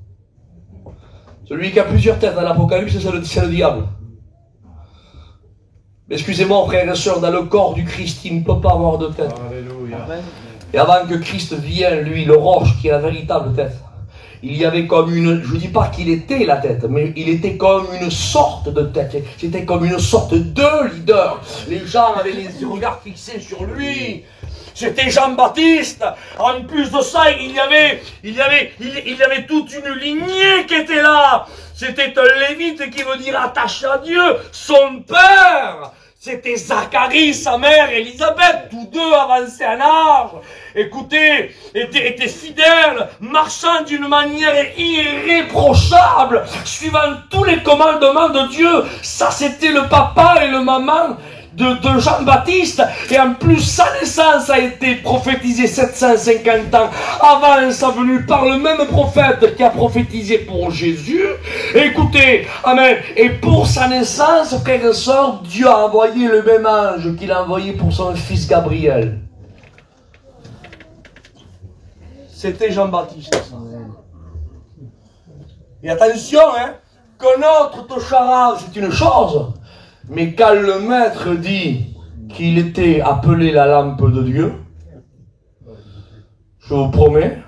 Celui qui a plusieurs têtes dans l'Apocalypse, c'est le diable. Mais excusez-moi, frères et sœurs, dans le corps du Christ, il ne peut pas avoir de tête. Alléluia. Et avant que Christ vienne, lui, le roche, qui est la véritable tête, il y avait comme une, je ne dis pas qu'il était la tête, mais il était comme une sorte de tête. C'était comme une sorte de leader. Les gens avaient les regards fixés sur lui. C'était Jean-Baptiste. En plus de ça, il y avait toute une lignée qui était là. C'était un lévite qui veut dire attaché à Dieu. Son père, c'était Zacharie, sa mère, Élisabeth. Tous deux avançaient en âge. Écoutez, étaient fidèles, marchant d'une manière irréprochable, suivant tous les commandements de Dieu. Ça, c'était le papa et le maman de Jean-Baptiste, et en plus sa naissance a été prophétisée 750 ans avant sa venue par le même prophète qui a prophétisé pour Jésus. Écoutez, amen, et pour sa naissance, frères et sœurs, Dieu a envoyé le même ange qu'il a envoyé pour son fils Gabriel. C'était Jean-Baptiste. Et attention, hein, que notre te charade, c'est une chose. Mais quand le maître dit qu'il était appelé la lampe de Dieu, je vous promets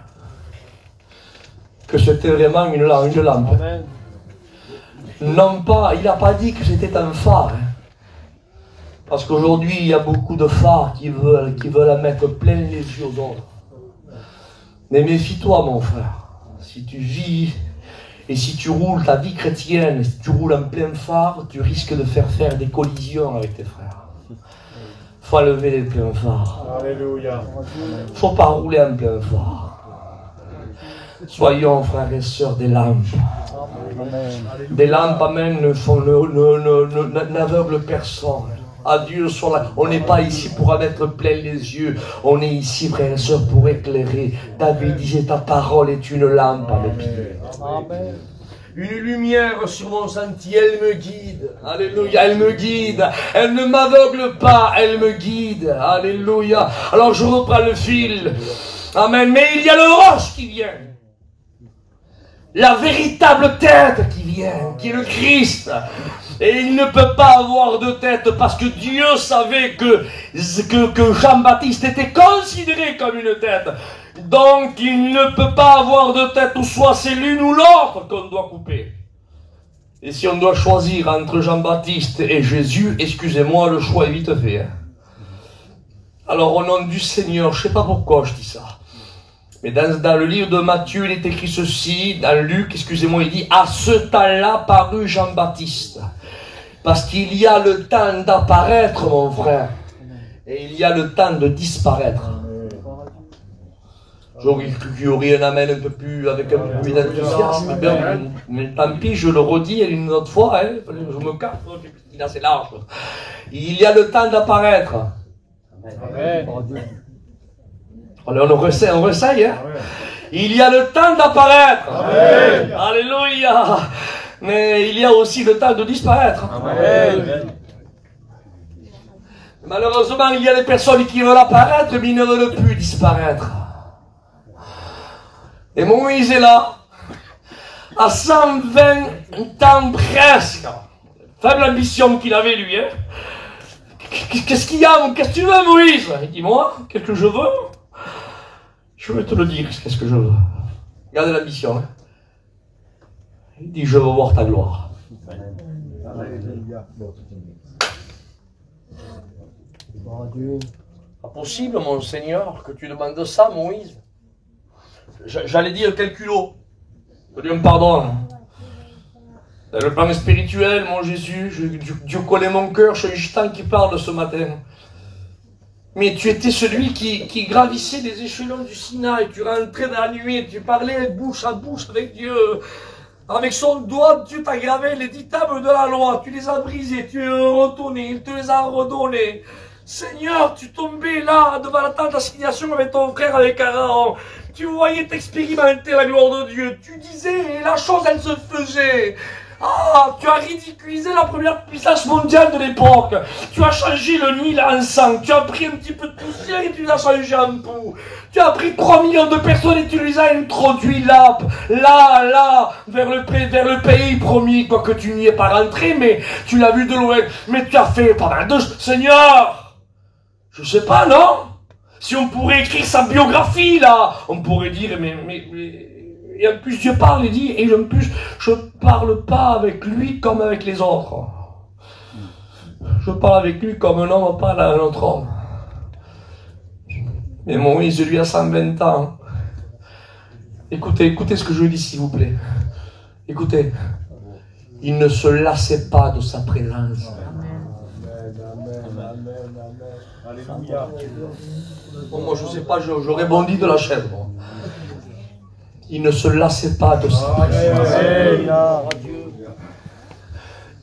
que c'était vraiment une lampe. Amen. Non pas, il n'a pas dit que c'était un phare. Hein. Parce qu'aujourd'hui, il y a beaucoup de phares qui veulent en mettre plein les yeux aux autres. Mais méfie-toi, mon frère. Si tu vis et si tu roules ta vie chrétienne, si tu roules en plein phare, tu risques de faire des collisions avec tes frères. Faut lever les pleins phares. Alléluia. Faut pas rouler en plein phare. Soyons, frères et sœurs, des lampes. Des lampes, amen, n'aveuglent personne. À Dieu soit là. On n'est pas ici pour en mettre plein les yeux. On est ici, frères et sœurs, pour éclairer. David disait, ta parole est une lampe à mes pieds. Amen. Une lumière sur mon sentier, elle me guide. Alléluia, elle me guide. Elle ne m'aveugle pas, elle me guide. Alléluia. Alors je reprends le fil. Amen. Mais il y a le roche qui vient. La véritable tête qui vient, qui est le Christ. Et il ne peut pas avoir de tête parce que Dieu savait que Jean-Baptiste était considéré comme une tête. Donc il ne peut pas avoir de tête, ou soit c'est l'une ou l'autre qu'on doit couper. Et si on doit choisir entre Jean-Baptiste et Jésus, excusez-moi, le choix est vite fait. Hein. Alors au nom du Seigneur, je ne sais pas pourquoi je dis ça. Mais dans le livre de Matthieu, il est écrit ceci, dans Luc, excusez-moi, il dit « À ce temps-là parut Jean-Baptiste ». Parce qu'il y a le temps d'apparaître, mon frère, et il y a le temps de disparaître. J'aurais cru qu'il y aurait un amen un peu plus, avec un peu plus d'enthousiasme, mais tant pis, je le redis une autre fois, hein, je me casse, il est assez large. Il y a le temps d'apparaître. Amen. On ressaye, hein. Il y a le temps d'apparaître. Alléluia. Mais il y a aussi le temps de disparaître. Amen. Malheureusement, il y a des personnes qui veulent apparaître, mais ils ne veulent plus disparaître. Et Moïse est là, à 120 ans presque. Faible ambition qu'il avait, lui. Hein. Qu'est-ce qu'il y a? Qu'est-ce que tu veux, Moïse? Il dit, moi, qu'est-ce que je veux? Je vais te le dire, qu'est-ce que je veux. Regardez l'ambition. Hein. Il dit, je veux voir ta gloire. Pas possible, mon Seigneur, que tu demandes ça, Moïse. J'allais dire quel culot. Dieu me pardonne. Dans le plan spirituel, mon Jésus, Dieu connaît mon cœur, je suis Justin qui parle ce matin. Mais tu étais celui qui gravissait les échelons du Sinaï, tu rentrais dans la nuit, tu parlais bouche à bouche avec Dieu. Avec son doigt, Dieu t'a gravé les 10 tables de la loi, tu les as brisées, tu les as retournées, il te les a redonnées. Seigneur, tu tombais là, devant la tente d'assignation avec ton frère, avec Aaron. Tu voyais t'expérimenter la gloire de Dieu. Tu disais, et la chose, elle se faisait. Ah, tu as ridiculisé la première puissance mondiale de l'époque. Tu as changé le Nil en sang. Tu as pris un petit peu de poussière et tu l'as changé en boue. Tu as pris 3 millions de personnes et tu les as introduits là, vers le pays promis. Quoique tu n'y es pas rentré, mais tu l'as vu de loin. Mais tu as fait pas mal de... Seigneur, je sais pas, non? Si on pourrait écrire sa biographie, là, on pourrait dire, mais et en plus Dieu parle, il dit, et en plus, je parle pas avec lui comme avec les autres. Je parle avec lui comme un homme parle à un autre homme. Mais Moïse, lui, a 120 ans. Écoutez ce que je dis, s'il vous plaît. Écoutez. Il ne se lassait pas de sa présence. Alléluia. Bon, moi, je sais pas, j'aurais bondi de la chaise. Bon. Il ne se lassait pas de sa présence.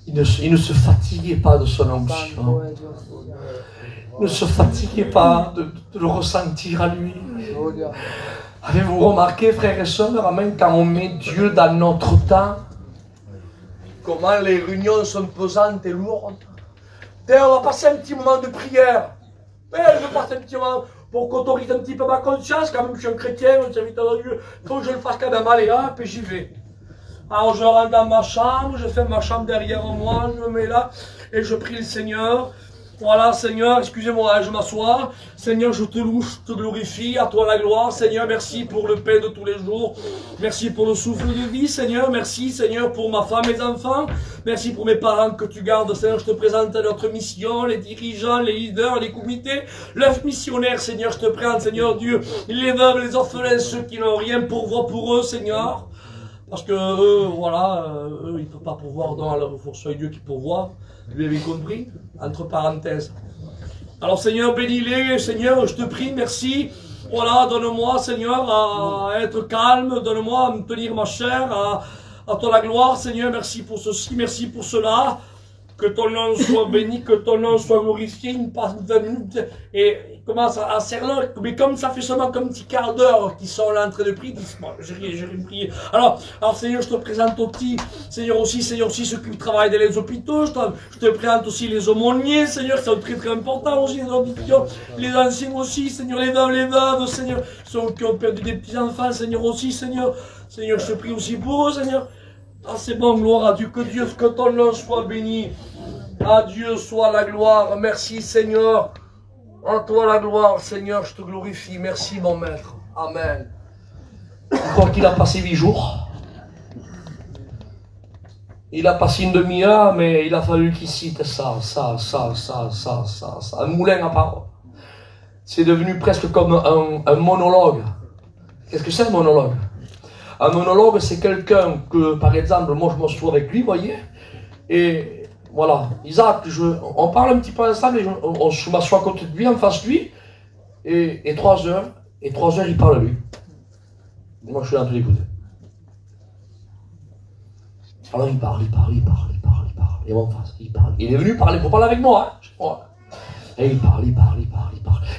Il ne se fatiguait pas de son onction. Il ne se fatiguait pas de le ressentir à lui. Avez-vous remarqué, frères et sœurs, même quand on met Dieu dans notre temps, comment les réunions sont pesantes et lourdes? D'ailleurs, on va passer un petit moment de prière. Je passe un petit moment pour qu'on autorise un petit peu ma conscience, quand même je suis un chrétien, un serviteur de Dieu, il faut que je le fasse quand même, allez, hop, et j'y vais. Alors je rentre dans ma chambre, je fais ma chambre derrière moi, je me mets là, et je prie le Seigneur. Voilà, Seigneur, excusez-moi, je m'assois. Seigneur, je te loue, je te glorifie, à toi la gloire. Seigneur, merci pour le pain de tous les jours. Merci pour le souffle de vie, Seigneur. Merci, Seigneur, pour ma femme et mes enfants. Merci pour mes parents que tu gardes, Seigneur. Je te présente notre mission, les dirigeants, les leaders, les comités, l'œuvre missionnaire, Seigneur. Je te présente, Seigneur Dieu, les veuves, les orphelins, ceux qui n'ont rien, pourvois pour eux, Seigneur. Parce que eux, voilà, eux, ils ne peuvent pas pourvoir dans leur force, c'est Dieu qui pourvoit. Vous avez compris? Entre parenthèses. Alors Seigneur, bénis-les, Seigneur, je te prie, merci. Voilà, donne-moi, Seigneur, à être calme, donne-moi à me tenir ma chair, à toi la gloire, Seigneur, merci pour ceci, merci pour cela. Que ton nom soit béni, que ton nom soit glorifié, une passe 20 minutes, et commence à serrer, mais comme ça fait seulement comme un petit quart d'heure qu'ils sont là en train de prier, bon, j'ai rien prié. Alors Seigneur, je te présente aussi, Seigneur aussi, ceux qui travaillent dans les hôpitaux, je te présente aussi les aumôniers, Seigneur, qui sont très très importants aussi, les anciens aussi, Seigneur, les veuves, Seigneur, ceux qui ont perdu des petits enfants, Seigneur aussi, Seigneur, je te prie aussi pour eux, Seigneur. Ah, c'est bon, gloire à Dieu, que ton nom soit béni. À Dieu soit la gloire. Merci, Seigneur. À toi la gloire, Seigneur, je te glorifie. Merci, mon maître. Amen. Je crois qu'il a passé 8 jours. Il a passé une demi-heure, mais il a fallu qu'il cite ça. Un moulin à parole. C'est devenu presque comme un monologue. Qu'est-ce que c'est un monologue? Un monologue, c'est quelqu'un que, par exemple, moi je m'assois avec lui, vous voyez, et voilà, Isaac, on parle un petit peu ensemble, et je m'assois à côté de lui, en face de lui, et 3 heures, il parle à lui. Et moi je suis là en train d'écouter. Alors il parle, et en face, il parle. Il est venu parler pour parler avec moi, hein. Et il parle.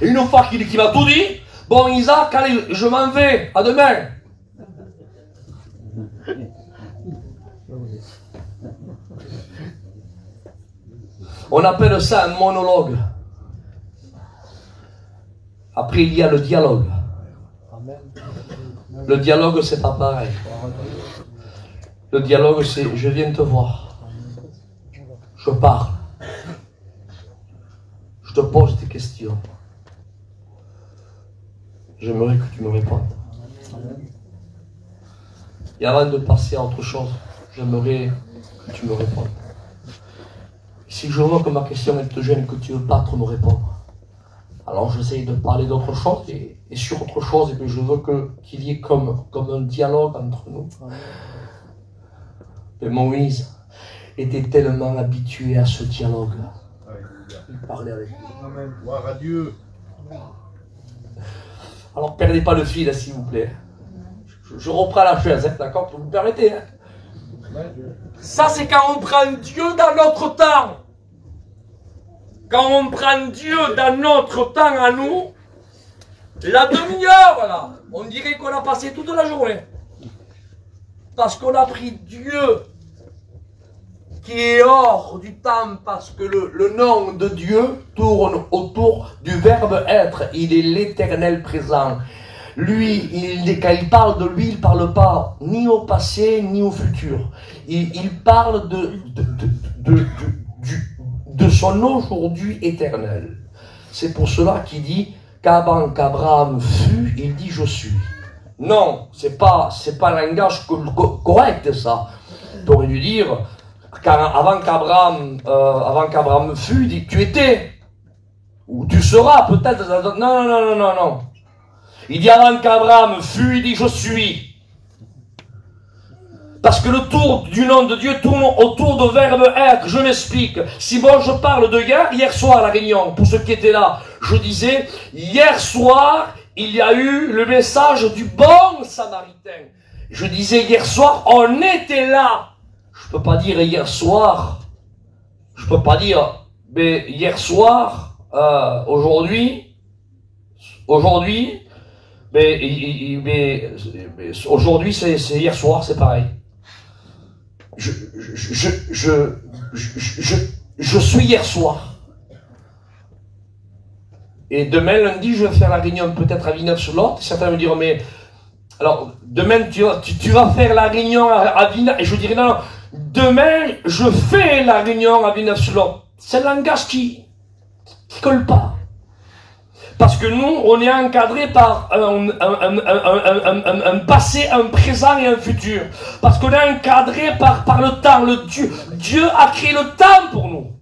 Et une fois qu'il m'a tout dit, bon Isaac, allez, je m'en vais, à demain. On appelle ça un monologue. Après, il y a le dialogue. Le dialogue, c'est pas pareil. Le dialogue, c'est je viens te voir. Je parle. Je te pose des questions. J'aimerais que tu me répondes. Et avant de passer à autre chose, j'aimerais que tu me répondes. Si je vois que ma question elle te gêne, que tu ne veux pas trop me répondre, alors j'essaye de parler d'autre chose et sur autre chose, et que je veux qu'il y ait comme un dialogue entre nous. Et Moïse était tellement habitué à ce dialogue. Il parlait avec lui. Amen. Gloire à Dieu. Alors perdez pas le fil, s'il vous plaît. Je reprends la chaise, hein, d'accord? Vous me permettez, hein? Ça, c'est quand on prend Dieu dans notre temps. Quand on prend Dieu dans notre temps à nous, la demi-heure, là, on dirait qu'on a passé toute la journée. Parce qu'on a pris Dieu qui est hors du temps, parce que le nom de Dieu tourne autour du verbe être. Il est l'éternel présent. Lui, quand il parle de lui, il ne parle pas ni au passé, ni au futur. Il parle de son aujourd'hui éternel. C'est pour cela qu'il dit qu'avant qu'Abraham fût, il dit je suis. Non, c'est pas un langage correct, ça. Tu aurais dû dire, avant qu'Abraham fût, il dit tu étais. Ou tu seras peut-être. Non. Il dit avant qu'Abraham fût, il dit je suis. Parce que le tour du nom de Dieu tourne autour du verbe être. Je m'explique. Si moi je parle de hier soir à la réunion, pour ceux qui étaient là, je disais, hier soir, il y a eu le message du bon samaritain. Je disais hier soir, on était là. Je peux pas dire hier soir. Je peux pas dire, mais hier soir, aujourd'hui, mais aujourd'hui c'est hier soir, c'est pareil. Je suis hier soir. Et demain, lundi, je vais faire la réunion peut-être à Villeneuve-sur-Lot. Certains me diront, mais alors, demain, tu vas faire la réunion à Villeneuve. Et je dirais, non, demain, je fais la réunion à Villeneuve-sur-Lot. C'est un langage qui colle pas. Parce que nous, on est encadré par un passé, un présent et un futur. Parce qu'on est encadré par le temps. Dieu a créé le temps pour nous.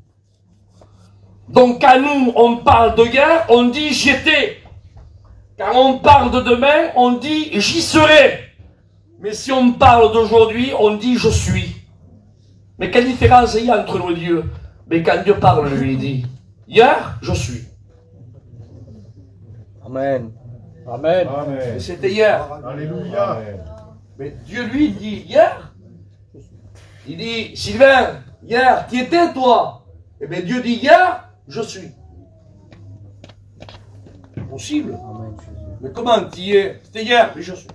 Donc quand nous, on parle de guerre, on dit j'y étais. Quand on parle de demain, on dit j'y serai. Mais si on parle d'aujourd'hui, on dit je suis. Mais quelle différence il y a entre nous et Dieu? Mais quand Dieu parle, lui, il dit hier, je suis. Amen. Amen. Et c'était hier. Alléluia. Mais Dieu, lui, il dit hier. Il dit Sylvain, hier, qui étais toi? Et bien Dieu dit hier, je suis. C'est possible. Amen. Mais comment tu y es? C'était hier, mais je suis.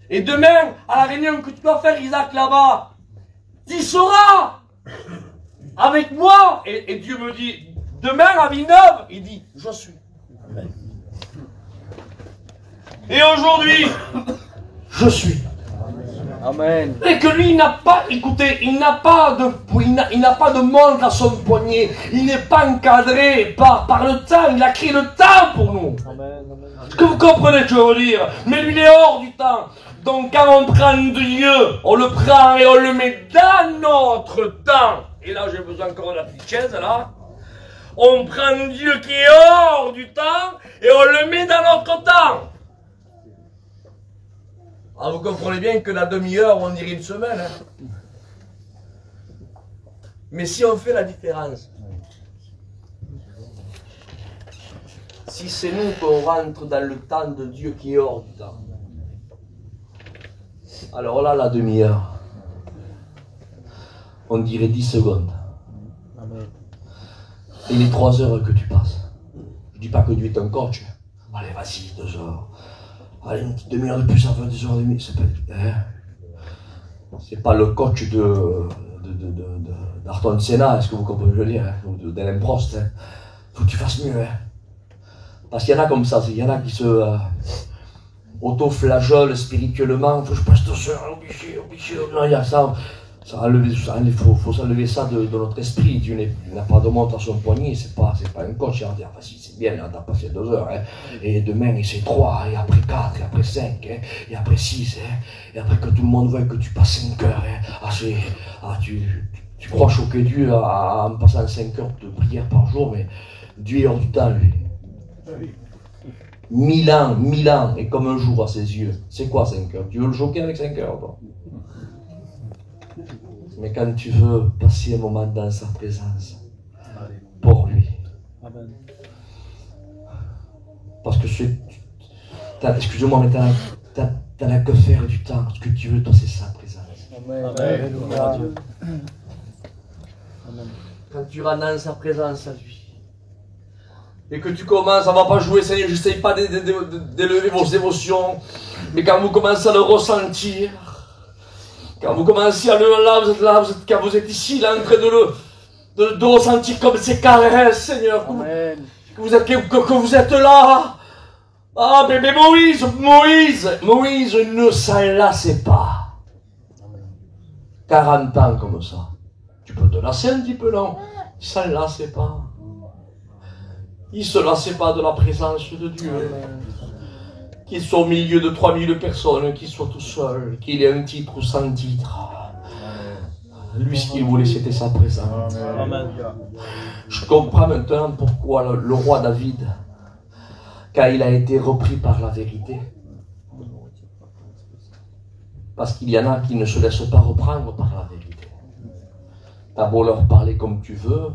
Et demain, à la réunion que tu dois faire, Isaac, là-bas, tu seras avec moi. Et Dieu me dit, demain à Villeneuve, il dit, je suis. Et aujourd'hui, je suis. Amen. Et que lui, il n'a pas, écoutez, il n'a pas de montre à son poignet. Il n'est pas encadré par le temps. Il a créé le temps pour nous. Amen. Est-ce que vous comprenez ce que je veux dire? Mais lui, il est hors du temps. Donc quand on prend Dieu, on le prend et on le met dans notre temps. Et là, j'ai besoin encore de la petite chaise, là. On prend Dieu qui est hors du temps et on le met dans notre temps. Ah, vous comprenez bien que la demi-heure, on dirait une semaine. Hein. Mais si on fait la différence, si c'est nous qu'on rentre dans le temps de Dieu qui est hors du temps, alors là, la demi-heure, on dirait 10 secondes. Amen. Et les 3 heures que tu passes. Je ne dis pas que Dieu est un coach. Allez, vas-y, 2 heures. Allez, une petite demi-heure de plus à 22h30. C'est pas le coach d'Ayrton Senna, est-ce que vous comprenez ce que je veux dire, hein, ou d'Alain Prost. Hein. Faut que tu fasses mieux. Hein. Parce qu'il y en a comme ça, il y en a qui se auto-flageolent spirituellement. Faut que je passe tout seul, obligé. Non, il y a ça. Il faut s'enlever ça de notre esprit. Dieu n'a pas de montre à son poignet, c'est pas un coach. Il va dire, vas-y, c'est bien, t'as passé 2 heures. Hein. Et demain, c'est 3, et après 4, et après 5, hein, et après 6, hein, et après que tout le monde voit que tu passes 5 heures. Hein. Tu crois choquer Dieu en passant 5 heures de prière par jour, mais Dieu est hors du temps, lui. 1000 ans, et comme un jour à ses yeux. C'est quoi 5 heures? Tu veux le choquer avec 5 heures, toi? Mais quand tu veux passer un moment dans sa présence, pour lui. Parce que excusez-moi, mais t'en as que faire du temps. Ce que tu veux, toi, c'est sa présence. Amen. Quand tu rentres dans sa présence à lui, et que tu commences, on va pas jouer, Seigneur, j'essaye pas d'élever vos émotions, mais quand vous commencez à le ressentir, quand vous commencez à quand vous êtes ici, là, en train de ressentir comme ces caresses, Seigneur, que vous êtes là. Ah, mais Moïse ne s'en lassait pas. 40 ans comme ça. Tu peux te lasser un petit peu, non? Il ne s'en lassait pas. Il ne se lassait pas de la présence de Dieu. Qu'il soit au milieu de 3000 personnes, qu'il soit tout seul, qu'il ait un titre ou sans titre. Lui, ce qu'il voulait, c'était sa présence. Amen. Je comprends maintenant pourquoi le roi David, quand il a été repris par la vérité, parce qu'il y en a qui ne se laissent pas reprendre par la vérité. T'as beau leur parler comme tu veux,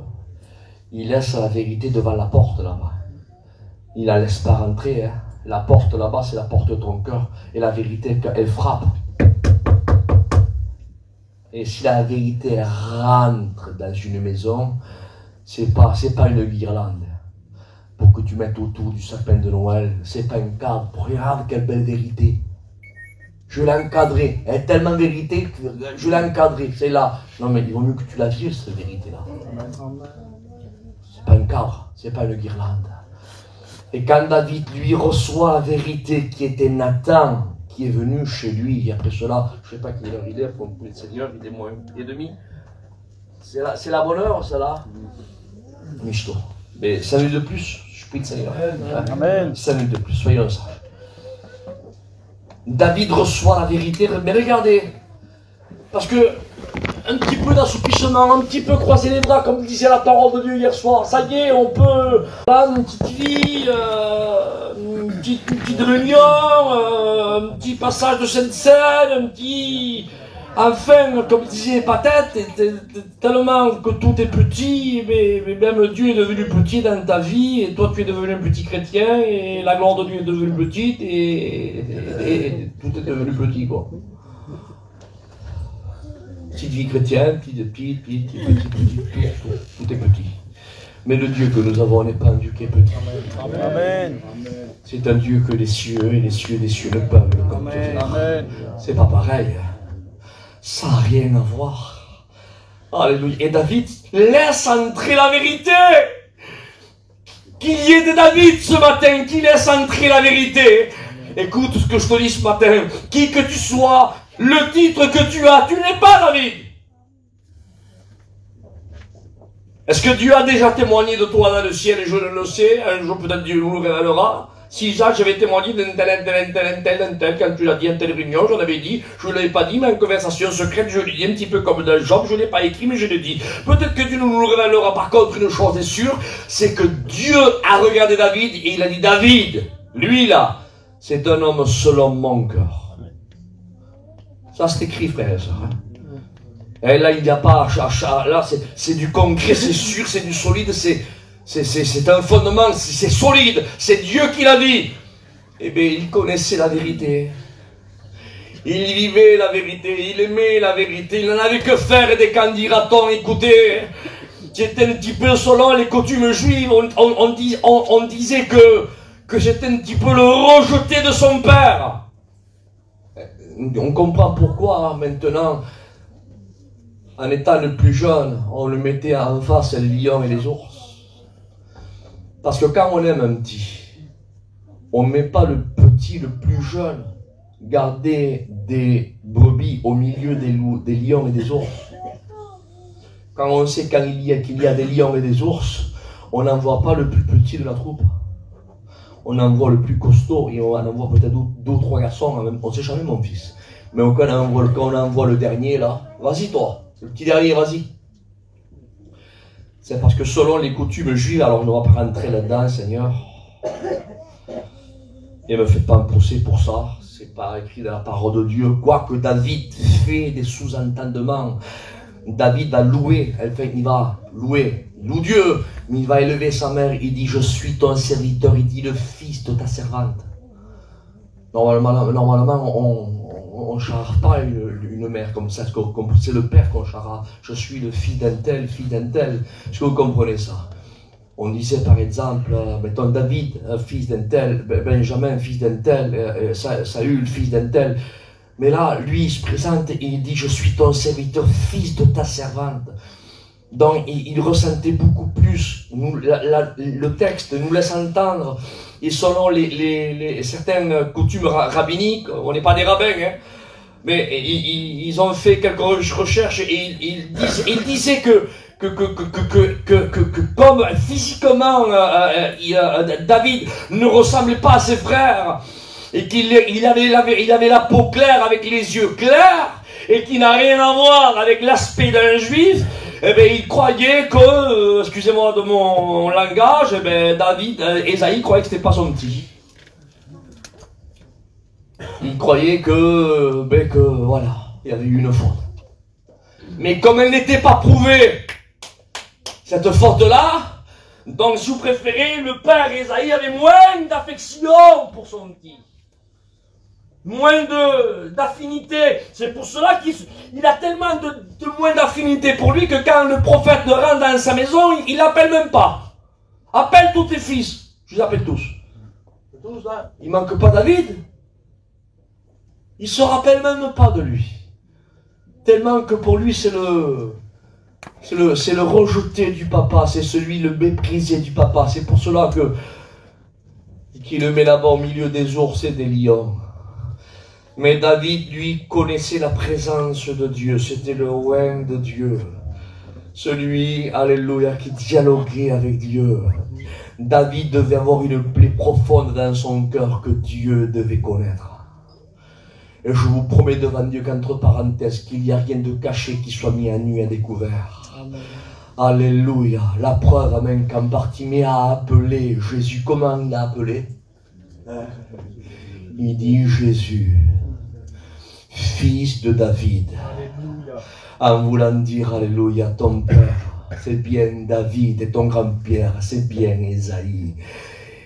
ils laissent la vérité devant la porte là-bas. Ils la laissent pas rentrer, hein. La porte là-bas, c'est la porte de ton cœur. Et la vérité, elle frappe. Et si la vérité rentre dans une maison, c'est pas une guirlande pour que tu mettes autour du sapin de Noël. C'est pas un cadre. Regarde quelle belle vérité. Je l'ai encadrée. Elle est tellement vérité que je l'ai encadrée. C'est là. Non, mais il vaut mieux que tu la vives, cette vérité-là. C'est pas un cadre. C'est pas une guirlande. Et quand David, lui, reçoit la vérité qui était Nathan, qui est venu chez lui, et après cela, je ne sais pas quelle heure il est, pour le Seigneur, il est moins 1h30. C'est la bonne heure, ça là. Michto. Mais 5 minutes de plus, je prie le Seigneur. Amen. 5 minutes de plus, soyons sages. David reçoit la vérité, mais regardez, parce que un petit peu d'assoupissement, un petit peu croiser les bras, comme disait la parole de Dieu hier soir. Ça y est, on peut prendre une petite vie, une petite réunion, un petit passage de Sainte-Seine, un petit... Enfin, comme disait Patette, tellement que tout est petit, mais même Dieu est devenu petit dans ta vie, et toi tu es devenu un petit chrétien, et la gloire de Dieu est devenue petite, et tout est devenu petit, quoi. Petite vie chrétienne, tout est petit. Mais le Dieu que nous avons n'est pas un Dieu qui est petit. Amen. C'est un Dieu que les cieux et les cieux des cieux ne peuvent le contenir. C'est pas pareil. Ça n'a rien à voir. Alléluia. Et David laisse entrer la vérité. Qu'il y ait de David ce matin qui laisse entrer la vérité. Écoute ce que je te dis ce matin. Qui que tu sois, le titre que tu as, tu n'es pas David. Est-ce que Dieu a déjà témoigné de toi dans le ciel et je ne le sais? Un jour peut-être Dieu nous le révélera. Si Jacques, j'avais témoigné d'un tel, quand tu l'as dit en telle réunion, j'en avais dit, je ne l'avais pas dit, mais en conversation secrète, je l'ai dit, un petit peu comme dans Job, je ne l'ai pas écrit, mais je l'ai dit. Peut-être que Dieu nous le révélera. Par contre, une chose est sûre, c'est que Dieu a regardé David et il a dit, David, lui là, c'est un homme selon mon cœur. Ça c'est écrit, frère et sœurs. Hein? Et là, il n'y a pas, là, c'est du concret, c'est sûr, c'est du solide, c'est un fondement, c'est solide, c'est Dieu qui l'a dit. Eh bien, il connaissait la vérité. Il vivait la vérité, il aimait la vérité, il n'en avait que faire des quand dira-t-on, écoutez, c'était un petit peu selon les coutumes juives, on disait que que c'était un petit peu le rejeté de son père. On comprend pourquoi maintenant, en étant le plus jeune, on le mettait en face les lions et les ours. Parce que quand on aime un petit, on ne met pas le petit, le plus jeune, garder des brebis au milieu des lions et des ours. Quand on sait qu'il y a des lions et des ours, on n'envoie pas le plus petit de la troupe. On envoie le plus costaud et on envoie peut-être deux ou trois garçons. On ne sait jamais, mon fils. Mais quand on envoie le dernier, là, vas-y toi, c'est le petit dernier, vas-y. C'est parce que selon les coutumes juives, alors on ne va pas rentrer là-dedans, Seigneur. Et ne me faites pas un procès pour ça. C'est pas écrit dans la parole de Dieu. Quoique David fait des sous-entendements, David va louer, il va louer, il loue Dieu, mais il va élever sa mère, il dit, je suis ton serviteur, il dit, le fils de ta servante. Normalement on ne charre pas une mère comme ça, c'est le père qu'on charra. Je suis le fils d'un tel, fils d'un tel. Est-ce que vous comprenez ça? On disait par exemple, mettons David, fils d'un tel, Benjamin, fils d'un tel, Saül, fils d'un tel. Mais là, lui, il se présente et il dit, je suis ton serviteur, fils de ta servante. Donc, il ressentait beaucoup plus. Le texte nous laisse entendre, et selon certaines coutumes rabbiniques, on n'est pas des rabbins, hein, mais ils ont fait quelques recherches et ils disaient que comme physiquement David ne ressemblait pas à ses frères, et qu'il avait la peau claire avec les yeux clairs, et qui n'a rien à voir avec l'aspect d'un juif, eh bien, il croyait que, excusez-moi de mon langage, eh bien, Ésaïe croyait que c'était pas son petit. Il croyait que voilà, il y avait eu une faute. Mais comme elle n'était pas prouvée, cette faute-là, donc si vous préférez, le père Ésaïe avait moins d'affection pour son petit. Moins d'affinité. C'est pour cela qu'il a tellement de moins d'affinité pour lui que quand le prophète le rentre dans sa maison, il l'appelle même pas. Appelle tous tes fils. Je les appelle tous. Tous là. Il manque pas David. Il se rappelle même pas de lui. Tellement que pour lui c'est le rejeté du papa, c'est celui le méprisé du papa. C'est pour cela qu'il le met là-bas au milieu des ours et des lions. Mais David, lui, connaissait la présence de Dieu. C'était le roi de Dieu. Celui, alléluia, qui dialoguait avec Dieu. David devait avoir une plaie profonde dans son cœur que Dieu devait connaître. Et je vous promets devant Dieu qu'entre parenthèses, qu'il n'y a rien de caché qui soit mis à nu et à découvert. Amen. Alléluia. La preuve, amen, quand Bartimée a appelé Jésus, comment il l'a appelé? Il dit Jésus, fils de David. Alléluia. En voulant dire, alléluia, ton père, c'est bien David, et ton grand-père, c'est bien Ésaïe.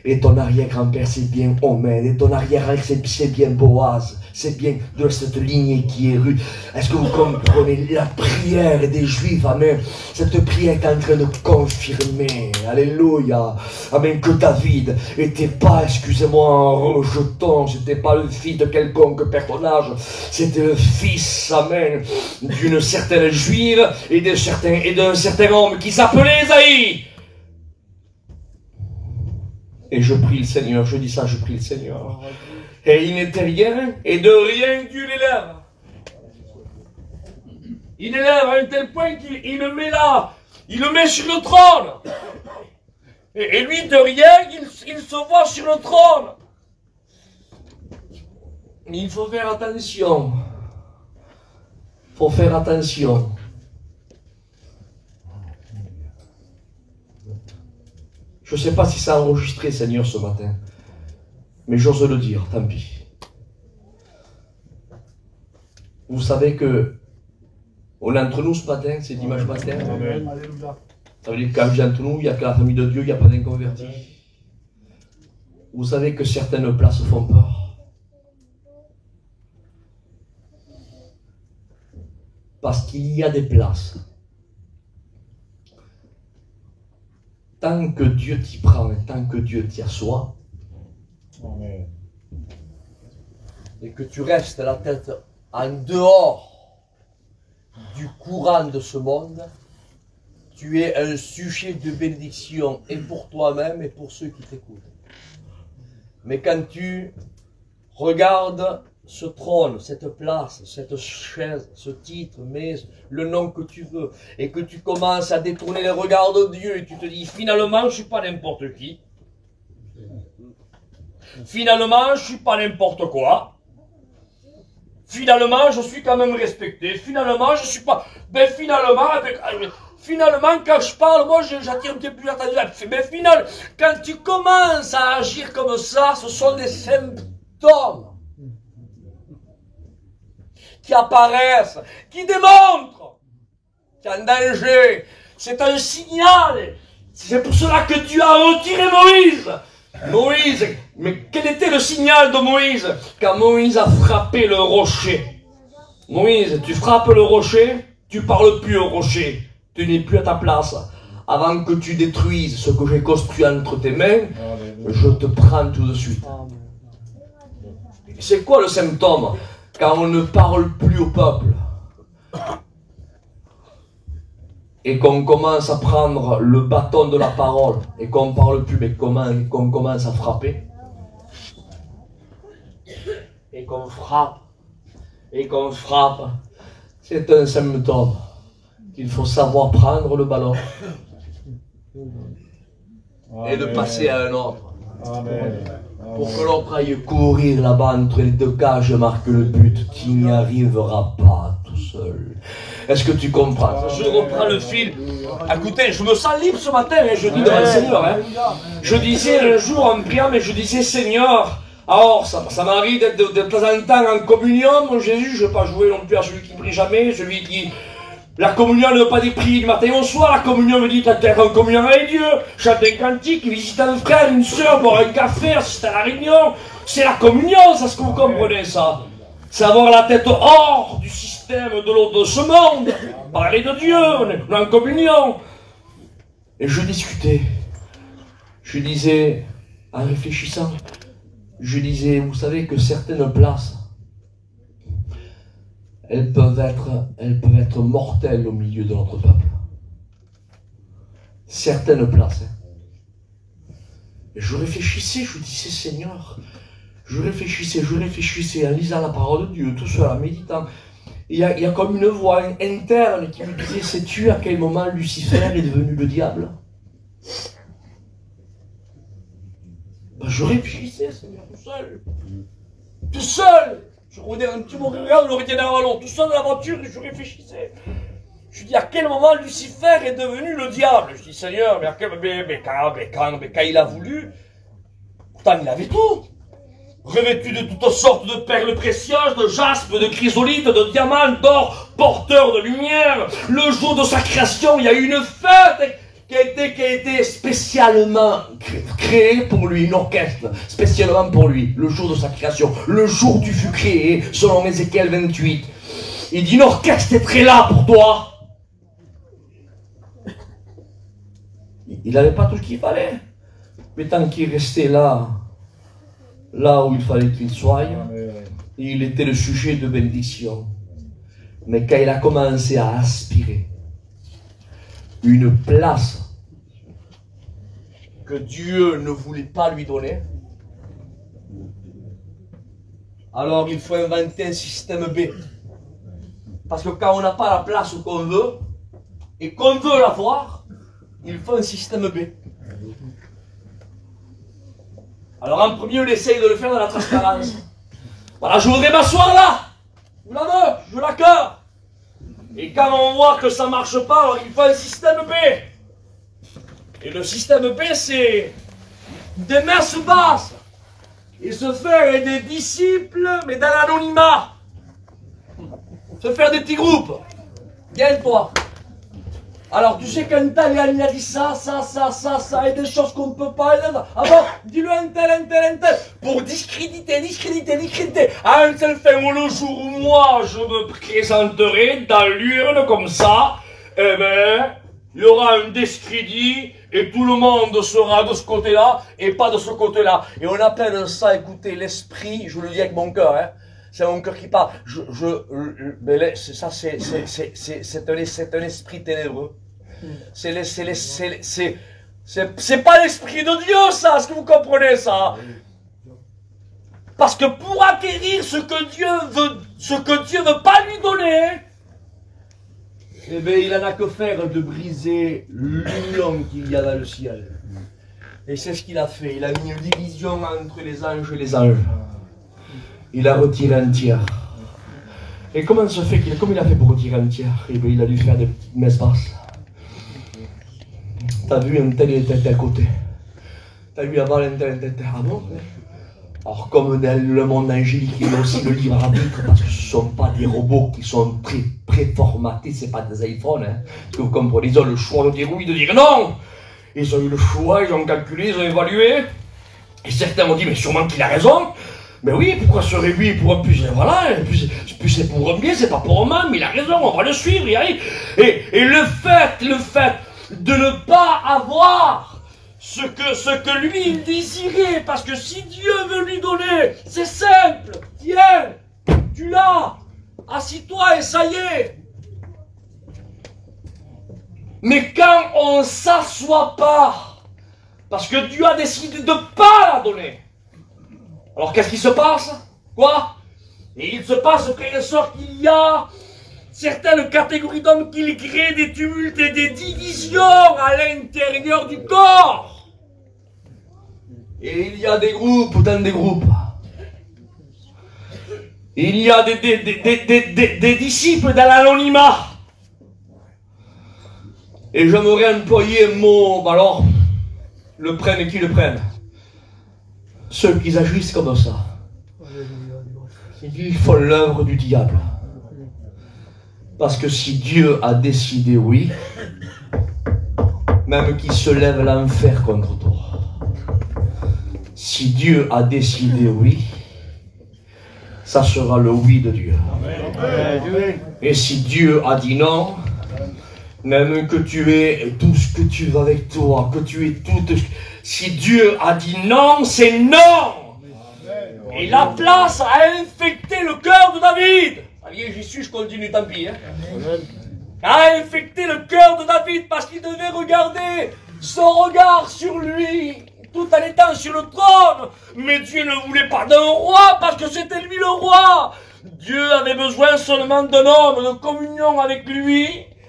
Et ton arrière-grand-père, c'est bien Omed, et ton arrière-grand, c'est bien Boaz. C'est bien de cette lignée qui est rue. Est-ce que vous comprenez la prière des Juifs? Amen. Cette prière est en train de confirmer. Alléluia. Amen. Que David n'était pas, excusez-moi, un rejeton. C'était pas le fils de quelconque personnage. C'était le fils, amen, d'une certaine Juive et d'un certain homme qui s'appelait Ésaïe. Et je prie le Seigneur. Je dis ça, je prie le Seigneur. Et il n'était rien, et de rien Dieu l'élève. Il élève à un tel point qu'il le met là, il le met sur le trône. Et lui, de rien, il se voit sur le trône. Mais il faut faire attention. Il faut faire attention. Je ne sais pas si ça a enregistré, Seigneur, ce matin. Mais j'ose le dire, tant pis. Vous savez que on est entre nous ce matin, c'est dimanche matin. Amen. Ça veut dire que quand je dis entre nous, il n'y a que la famille de Dieu, il n'y a pas d'inconvertis. Vous savez que certaines places font peur. Parce qu'il y a des places. Tant que Dieu t'y prend et tant que Dieu t'y assoit, Amen. Et que tu restes la tête en dehors du courant de ce monde, tu es un sujet de bénédiction et pour toi-même et pour ceux qui t'écoutent. Mais quand tu regardes ce trône, cette place, cette chaise, ce titre, mais le nom que tu veux, et que tu commences à détourner les regards de Dieu, et tu te dis, finalement, je suis pas n'importe qui. Finalement, je suis pas n'importe quoi. Finalement, je suis quand même respecté. Finalement, je suis pas... Ben finalement, quand je parle, moi, j'attire un petit peu l'attention. Mais finalement, quand tu commences à agir comme ça, ce sont des symptômes qui apparaissent, qui démontrent qu'il y a un danger. C'est un signal. C'est pour cela que Dieu a retiré Moïse. Moïse, mais quel était le signal de Moïse? Quand Moïse a frappé le rocher. Moïse, tu frappes le rocher, tu parles plus au rocher. Tu n'es plus à ta place. Avant que tu détruises ce que j'ai construit entre tes mains, je te prends tout de suite. C'est quoi le symptôme? Quand on ne parle plus au peuple et qu'on commence à prendre le bâton de la parole et qu'on ne parle plus, mais qu'on commence à frapper et qu'on frappe, c'est un symptôme qu'il faut savoir prendre le ballon et de passer à un autre. Amen. Pour que l'on aille courir là-bas entre les deux cages et marque le but, tu n'y arriveras pas tout seul. Est-ce que tu comprends? Je reprends le fil. Écoutez, je me sens libre ce matin, et je dis devant le Seigneur. Je disais un jour en priant, mais je disais, Seigneur, alors ça m'arrive d'être de temps en temps en communion. Mon Jésus, je ne veux pas jouer non plus à celui qui prie jamais, celui qui... La communion ne veut pas dire prier du matin au soir, la communion veut dire être en communion avec Dieu, chanter un cantique, visiter un frère, une soeur, boire un café, assister à la réunion. C'est la communion, ça, ce que vous comprenez, ça. C'est avoir la tête hors du système de l'autre de ce monde. Parler de Dieu, on est en communion. Et je discutais. Je disais, en réfléchissant, je disais, vous savez que certaines places, elles peuvent être mortelles au milieu de notre peuple. Certaines places. Et je réfléchissais, je disais, Seigneur, je réfléchissais en lisant la parole de Dieu, tout seul, en méditant. Il y a comme une voix interne qui me disait, sais-tu à quel moment Lucifer est devenu le diable? Ben, je réfléchissais, Seigneur, tout seul. Tout seul. Je me regarde le retiennent en ballon, tout seul dans la voiture, et je réfléchissais. Je dis, à quel moment Lucifer est devenu le diable? Je dis, Seigneur, mais quand il a voulu, pourtant il avait tout. Revêtu de toutes sortes de perles précieuses, de jaspe, de chrysolite, de diamants, d'or, porteur de lumière. Le jour de sa création, il y a eu une fête qui a été spécialement créée pour lui, une orchestre, spécialement pour lui, le jour de sa création, le jour où tu fus créé, selon Ézéchiel 28. Il dit, une orchestre est très là pour toi. Il n'avait pas tout ce qu'il fallait, mais tant qu'il restait là où il fallait qu'il soit, il était le sujet de bénédiction. Mais quand il a commencé à aspirer une place que Dieu ne voulait pas lui donner, alors il faut inventer un système B. Parce que quand on n'a pas la place qu'on veut, et qu'on veut l'avoir, il faut un système B. Alors en premier, on essaye de le faire dans la transparence. Voilà, je voudrais m'asseoir là. Je la veux, je l'accueille. Et quand on voit que ça ne marche pas, alors il faut un système B. Et le système B, c'est des messes basses. Et se faire des disciples, mais dans l'anonymat. Se faire des petits groupes. Viens toi. Alors tu sais qu'un tel, il a dit ça, et des choses qu'on ne peut pas. Ah bon, dis-le un tel. Pour discréditer. À un seul fin, le jour où moi je me présenterai dans l'urne comme ça, eh ben, il y aura un discrédit et tout le monde sera de ce côté-là et pas de ce côté-là. Et on appelle ça, écoutez, l'esprit, je vous le dis avec mon cœur, hein. C'est mon cœur qui parle. Mais ça, c'est un esprit ténébreux. C'est pas l'esprit de Dieu, ça, est-ce que vous comprenez ça? Parce que pour acquérir ce que Dieu veut pas lui donner, eh bien, il en a que faire de briser l'union qu'il y a dans le ciel. Et c'est ce qu'il a fait. Il a mis une division entre les anges et les anges. Il a retiré un tiers. Et comment se fait comme il a fait pour retirer un tiers? Eh bien, il a dû faire des petites messes basses. T'as vu un tel, il était à côté. T'as vu avant un tel, ah bon? Alors, comme dans le monde angélique, il y a aussi le libre arbitre, parce que ce ne sont pas des robots qui sont très préformatés, ce n'est pas des iPhones. Hein. Parce que vous comprenez, ils ont le choix de dire oui, de dire non. Ils ont eu le choix, ils ont calculé, ils ont évalué. Et certains ont dit, mais sûrement qu'il a raison. Mais oui, pourquoi serait lui pour un plus? Voilà, plus c'est pour un bien, c'est pas pour un mal, mais il a raison, on va le suivre, il arrive. Et le fait de ne pas avoir ce que lui il désirait, parce que si Dieu veut lui donner, c'est simple, tiens, tu l'as, assis-toi et ça y est. Mais quand on s'assoit pas, parce que Dieu a décidé de pas la donner, alors qu'est-ce qui se passe? Quoi? Et il se passe, frère et sœurs, qu'il y a certaines catégories d'hommes qui créent des tumultes et des divisions à l'intérieur du corps. Et il y a des groupes dans des groupes. Il y a des disciples dans l'anonymat. Et j'aimerais employer un mot, alors, le prennent qui le prennent. Ceux qui agissent comme ça. Ils font l'œuvre du diable. Parce que si Dieu a décidé oui, même qu'il se lève l'enfer contre toi. Si Dieu a décidé oui, ça sera le oui de Dieu. Et si Dieu a dit non, même que tu aies tout ce que tu veux avec toi, que tu aies tout... Si Dieu a dit non, c'est non. Et la place a infecté le cœur de David. Allez, j'y suis, je continue, tant pis. Hein. A infecté le cœur de David parce qu'il devait regarder son regard sur lui, tout en étant sur le trône. Mais Dieu ne voulait pas d'un roi parce que c'était lui le roi. Dieu avait besoin seulement d'un homme de communion avec lui,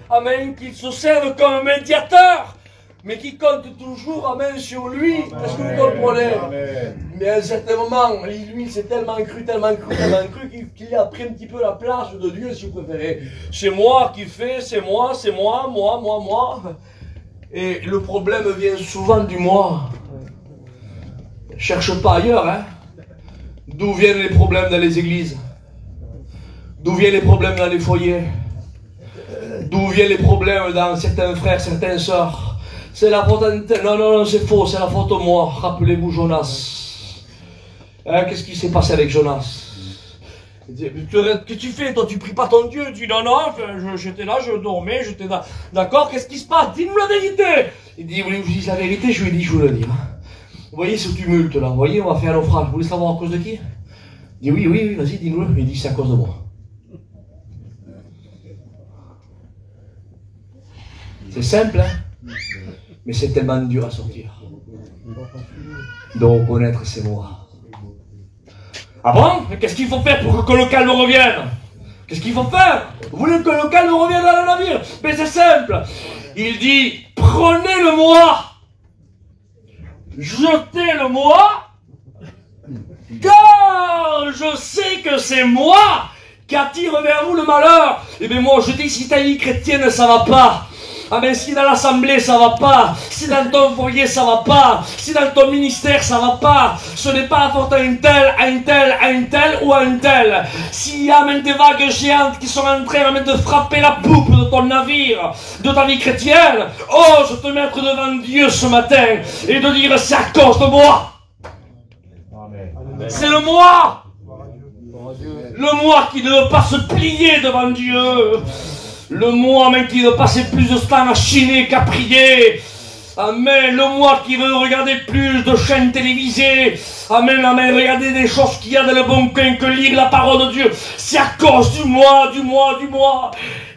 amen, qu'il se serve comme un médiateur, mais qui compte toujours, amen, sur lui. Est-ce que vous comprenez? Mais à un certain moment, lui, s'est tellement cru qu'il a pris un petit peu la place de Dieu, si vous préférez. C'est moi qui fais, c'est moi, moi. Et le problème vient souvent du moi. Cherche pas ailleurs, hein. D'où viennent les problèmes dans les églises? D'où viennent les problèmes dans les foyers? D'où viennent les problèmes dans certains frères, certaines sœurs? C'est la faute à... Non, c'est faux, c'est la faute à moi. Rappelez-vous Jonas. Hein, qu'est-ce qui s'est passé avec Jonas? Qu'est-ce que tu fais, toi? Tu pries pas ton Dieu? Tu dis non, j'étais là, je dormais, j'étais là. D'accord, qu'est-ce qui se passe? Dis-nous la vérité. Il dit, vous voulez que je vous dise la vérité? Je lui ai dit, je vous le dis. Vous voyez ce tumulte là? Vous voyez, on va faire un naufrage. Vous voulez savoir à cause de qui? Il dit, oui, vas-y, dis-nous-le. Il dit, c'est à cause de moi. C'est simple, hein? Mais c'est tellement dur à sortir. De reconnaître c'est moi. Ah bon? Qu'est-ce qu'il faut faire pour que le calme revienne? Qu'est-ce qu'il faut faire? Vous voulez que le calme revienne dans le navire? Mais c'est simple. Il dit, prenez le moi. Jetez le moi. Car je sais que c'est moi qui attire vers vous le malheur. Et bien moi je dis, si ta vie chrétienne ça va pas. Ah ben si dans l'assemblée ça va pas, si dans ton foyer ça va pas, si dans ton ministère ça va pas, ce n'est pas la faute à un tel ou à un tel. S'il y a même des vagues géantes qui sont en train même de frapper la poupe de ton navire, de ta vie chrétienne, ose te mettre devant Dieu ce matin et de dire c'est à cause de moi. C'est le moi. Le moi qui ne veut pas se plier devant Dieu. Le moi, même qui veut passer plus de temps à chiner qu'à prier. Amen. Le moi qui veut regarder plus de chaînes télévisées. Amen, amen. Regarder des choses qu'il y a dans le bon coin que lire la parole de Dieu. C'est à cause du moi, du moi, du moi.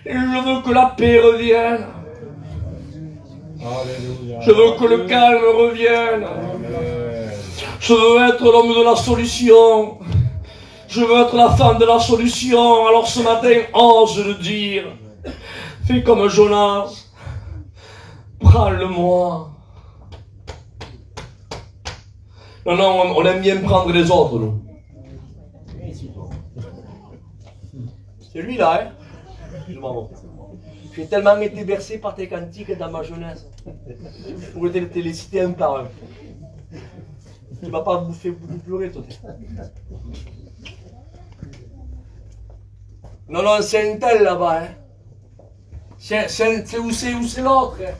Et je veux que la paix revienne. Alléluia. Je veux que le calme revienne. Je veux être l'homme de la solution. Je veux être la femme de la solution. Alors ce matin, ose le dire. Fais comme Jonas. Prends-le-moi. Non, non, on aime bien prendre les autres, nous. C'est lui là, hein? Excuse-moi. J'ai tellement été bercé par tes cantiques dans ma jeunesse. Je pourrais te les citer un par un. Tu m'as pas fait beaucoup pleurer, toi. Non, non, c'est un tel là-bas, hein. C'est où c'est l'autre, hein.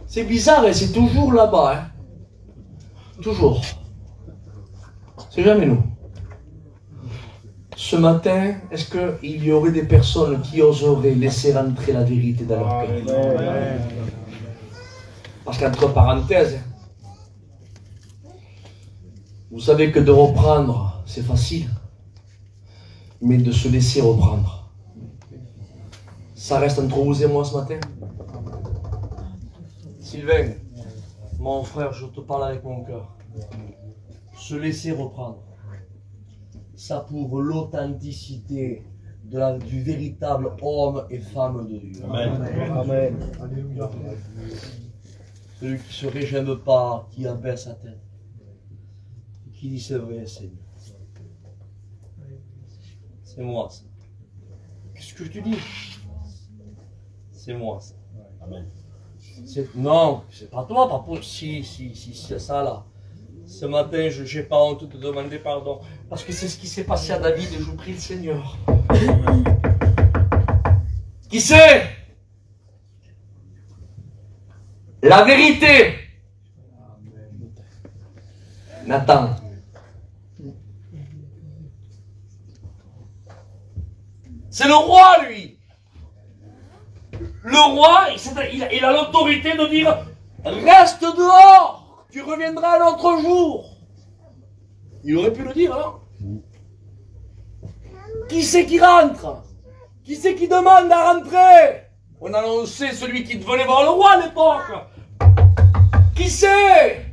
C'est bizarre, hein, c'est toujours là-bas, hein. Toujours. C'est jamais nous. Ce matin, est-ce qu'il y aurait des personnes qui oseraient laisser rentrer la vérité dans leur cœur? Parce qu'entre parenthèses, vous savez que de reprendre, c'est facile. Mais de se laisser reprendre, ça reste entre vous et moi ce matin. Sylvain, mon frère, je te parle avec mon cœur. Se laisser reprendre, ça prouve l'authenticité du véritable homme et femme de Dieu. Amen. Amen. Alléluia. Celui qui ne se régime pas, qui abaisse sa tête, qui dit c'est vrai, Seigneur. C'est moi ça. Qu'est-ce que tu dis? C'est moi ça. Amen. Non, c'est pas toi, pas pour. Si, c'est ça là. Ce matin, je n'ai pas honte de te demander pardon. Parce que c'est ce qui s'est passé à David et je prie le Seigneur. Qui c'est? La vérité. Nathan. C'est le roi, lui. Le roi, il a l'autorité de dire reste dehors. Tu reviendras un autre jour. Il aurait pu le dire, non? Qui c'est qui rentre? Qui c'est qui demande à rentrer? On annonçait celui qui venait voir le roi à l'époque. Qui c'est?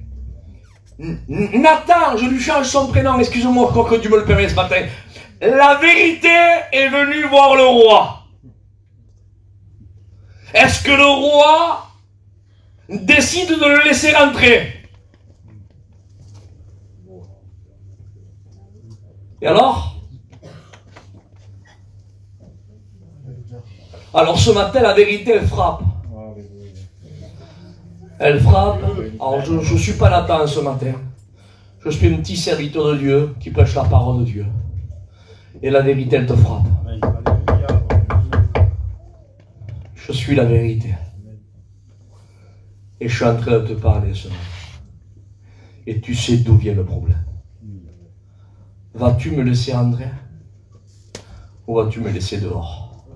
Nathan, je lui change son prénom, excuse-moi, quoi que Dieu me le permet ce matin. La vérité est venue voir le roi. Est-ce que le roi décide de le laisser rentrer? Et alors? Alors ce matin, la vérité, elle frappe. Elle frappe. Alors je ne suis pas Nathan ce matin. Je suis un petit serviteur de Dieu qui prêche la parole de Dieu. Et la vérité, elle te frappe. Je suis la vérité. Et je suis en train de te parler ce matin. Et tu sais d'où vient le problème. Vas-tu me laisser rentrer? Ou vas-tu me laisser dehors?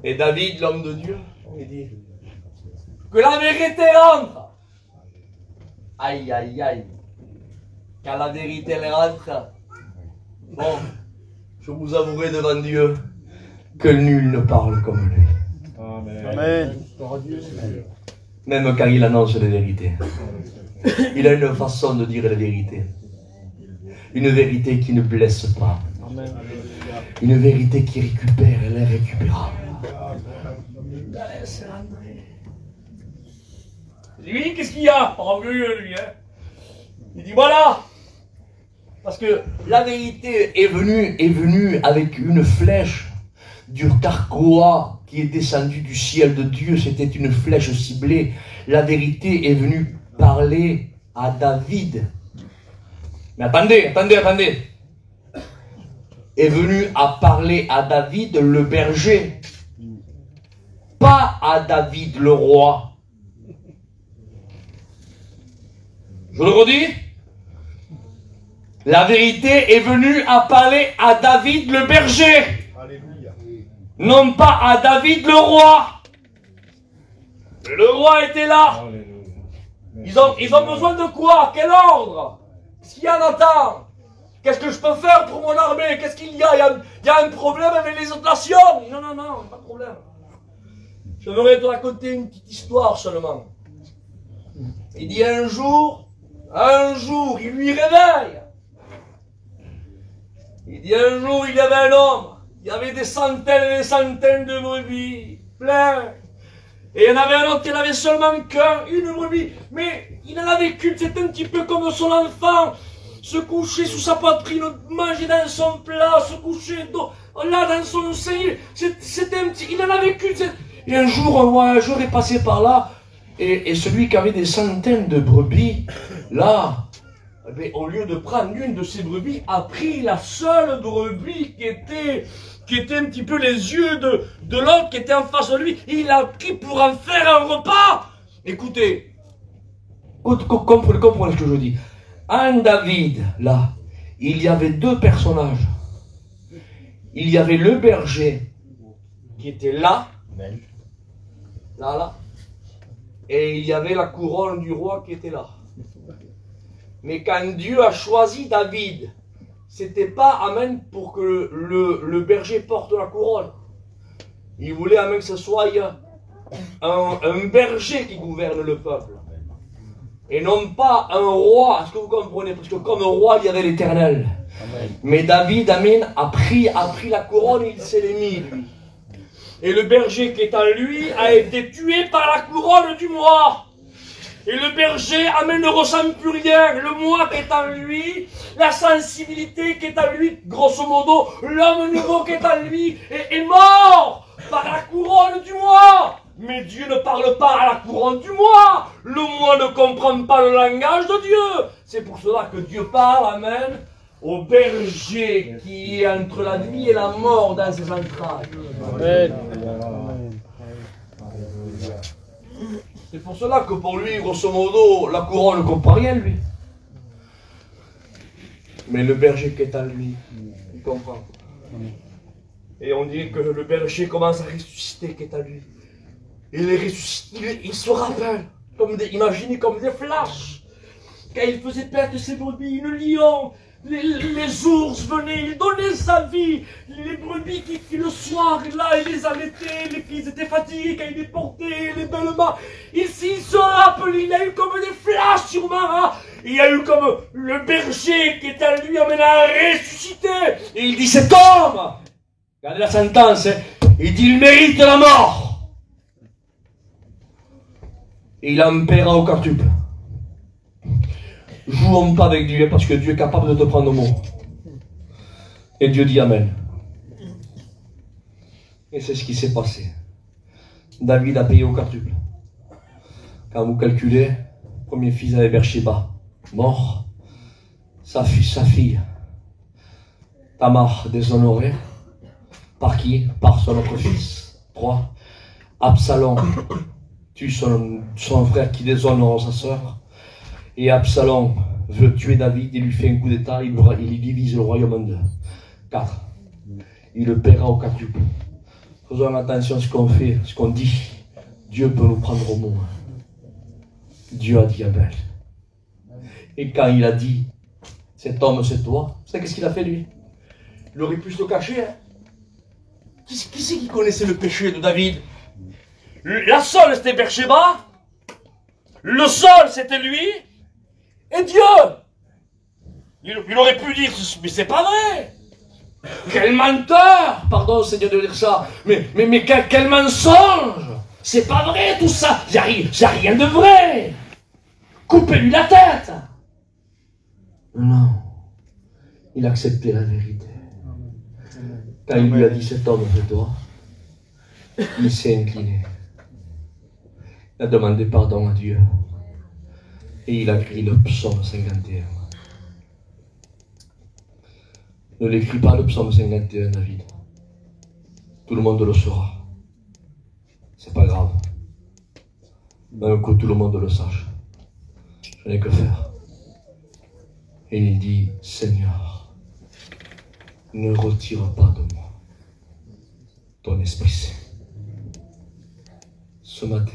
Et David, l'homme de Dieu, il dit que la vérité rentre. Aïe, aïe, aïe. Quand la vérité elle rentre, bon, je vous avouerai devant Dieu que nul ne parle comme lui. Amen. Même quand il annonce la vérité. Il a une façon de dire la vérité. Une vérité qui ne blesse pas. Une vérité qui récupère, elle est récupérable. Lui, qu'est-ce qu'il y a? Orgueilleux, lui, hein. Il dit voilà. Parce que la vérité est venue avec une flèche du carquois qui est descendue du ciel de Dieu. C'était une flèche ciblée. La vérité est venue parler à David. Mais attendez. Est venu à parler à David le berger. Pas à David le roi. Je le redis. La vérité est venue à parler à David le berger. Alléluia. Non pas à David le roi. Le roi était là. Ils ont besoin de quoi? Quel ordre? Qu'est-ce qu'il y a, Nathan? Qu'est-ce que je peux faire pour mon armée? Qu'est-ce qu'il y a? Il y a un problème avec les autres nations? Non, non, non, pas de problème. Je voudrais te raconter une petite histoire seulement. Il dit un jour, il lui réveille. Il dit un jour, il y avait un homme. Il y avait des centaines et des centaines de brebis, plein. Et il y en avait un autre qui n'avait seulement une brebis. Mais il en avait qu'une, c'était un petit peu comme son enfant. Se coucher sous sa poitrine, manger dans son plat, se coucher là dans son sein. C'était un petit, il en avait qu'une. Et un jour, un voyageur est passé par là. Et celui qui avait des centaines de brebis, là, au lieu de prendre une de ces brebis, a pris la seule brebis qui était un petit peu les yeux de l'autre qui était en face de lui. Il l'a pris pour en faire un repas. Écoutez, comprenez ce que je dis. En David, là, il y avait deux personnages. Il y avait le berger qui était là, là, et il y avait la couronne du roi qui était là. Mais quand Dieu a choisi David, c'était pas amen pour que le berger porte la couronne. Il voulait amen que ce soit un berger qui gouverne le peuple. Et non pas un roi. Est-ce que vous comprenez? Parce que comme roi, il y avait l'Éternel. Mais David, amen, a pris la couronne et il s'est les mis, lui. Et le berger qui est en lui a été tué par la couronne du moi. Et le berger, amen, ne ressent plus rien. Le moi qui est en lui, la sensibilité qui est en lui, grosso modo, l'homme nouveau qui est en lui est mort par la couronne du moi. Mais Dieu ne parle pas à la couronne du moi. Le moi ne comprend pas le langage de Dieu. C'est pour cela que Dieu parle, amen, au berger qui est entre la vie et la mort dans ses entrailles. Amen. C'est pour cela que pour lui, grosso modo, la couronne ne comprend rien, lui. Mais le berger qui est en lui, il comprend. Et on dit que le berger commence à ressusciter qui est en lui. Il est ressuscité, il se rappelle, imaginez comme des flashs. Quand il faisait perdre ses brebis, le lion, les ours venaient, il donnait sa vie. Les brebis qui le soir, là, il les allaitait, ils étaient fatigués quand il les portait, les belles mains. Il se rappelait, il a eu comme des flashs sur Mara. Il y a eu comme le berger qui était à lui amené à ressusciter. Et il dit, cet homme, regardez la sentence, hein, il dit, il mérite la mort. Et il en paiera au quintuple. Jouons pas avec Dieu parce que Dieu est capable de te prendre au mot. Et Dieu dit Amen. Et c'est ce qui s'est passé. David a payé au quintuple. Quand vous calculez, premier fils avait Beersheba, mort. Sa fille, Tamar, déshonorée. Par qui? Par son autre fils. 3. Absalom tue son frère qui déshonore sa sœur. Et Absalom veut tuer David, il lui fait un coup d'état, il divise le royaume en deux. 4. Il le paiera au quintuple. Faisons attention à ce qu'on fait, ce qu'on dit. Dieu peut nous prendre au mot. Dieu a dit Abel. Et quand il a dit, cet homme c'est toi, vous savez qu'est-ce qu'il a fait lui? Il aurait pu se le cacher. Hein? Qui c'est qui connaissait le péché de David? La seule c'était Beersheba. Le sol c'était lui. Et Dieu, il aurait pu dire, mais c'est pas vrai. Quel menteur. Pardon Seigneur de dire ça. Mais quel mensonge. C'est pas vrai tout ça. Il n'y a rien de vrai. Coupez-lui la tête. Non. Il a accepté la vérité. Quand il lui a dit cet homme c'est toi, il s'est incliné. Il a demandé pardon à Dieu. Et il a écrit le psaume 51. Ne l'écris pas le psaume 51, David. Tout le monde le saura. C'est pas grave. Même que tout le monde le sache. Je n'ai que faire. Et il dit, Seigneur, ne retire pas de moi ton Esprit Saint. Ce matin,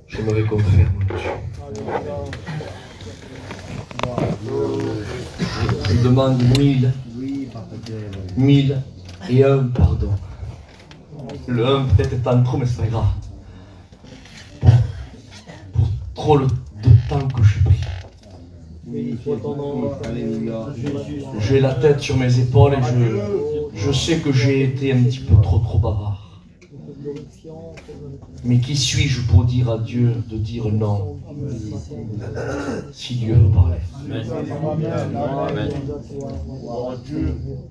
j'aimerais qu'on ferme nos yeux. Je demande 1001 pardon. Le 1 peut-être étant trop, mais c'est pas grave. Pour trop de temps que j'ai pris. J'ai la tête sur mes épaules et je sais que j'ai été un petit peu trop bavard. Mais qui suis-je pour dire à Dieu de dire non si Dieu veut parler? Amen.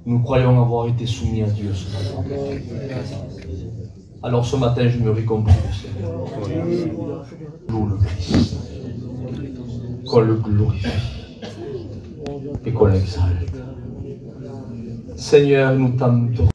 Nous croyons avoir été soumis à Dieu ce matin. Alors ce matin, je me récompris le Seigneur. Loue le Christ. Qu'on le glorifie et qu'on l'exalte. Seigneur, nous t'aimons.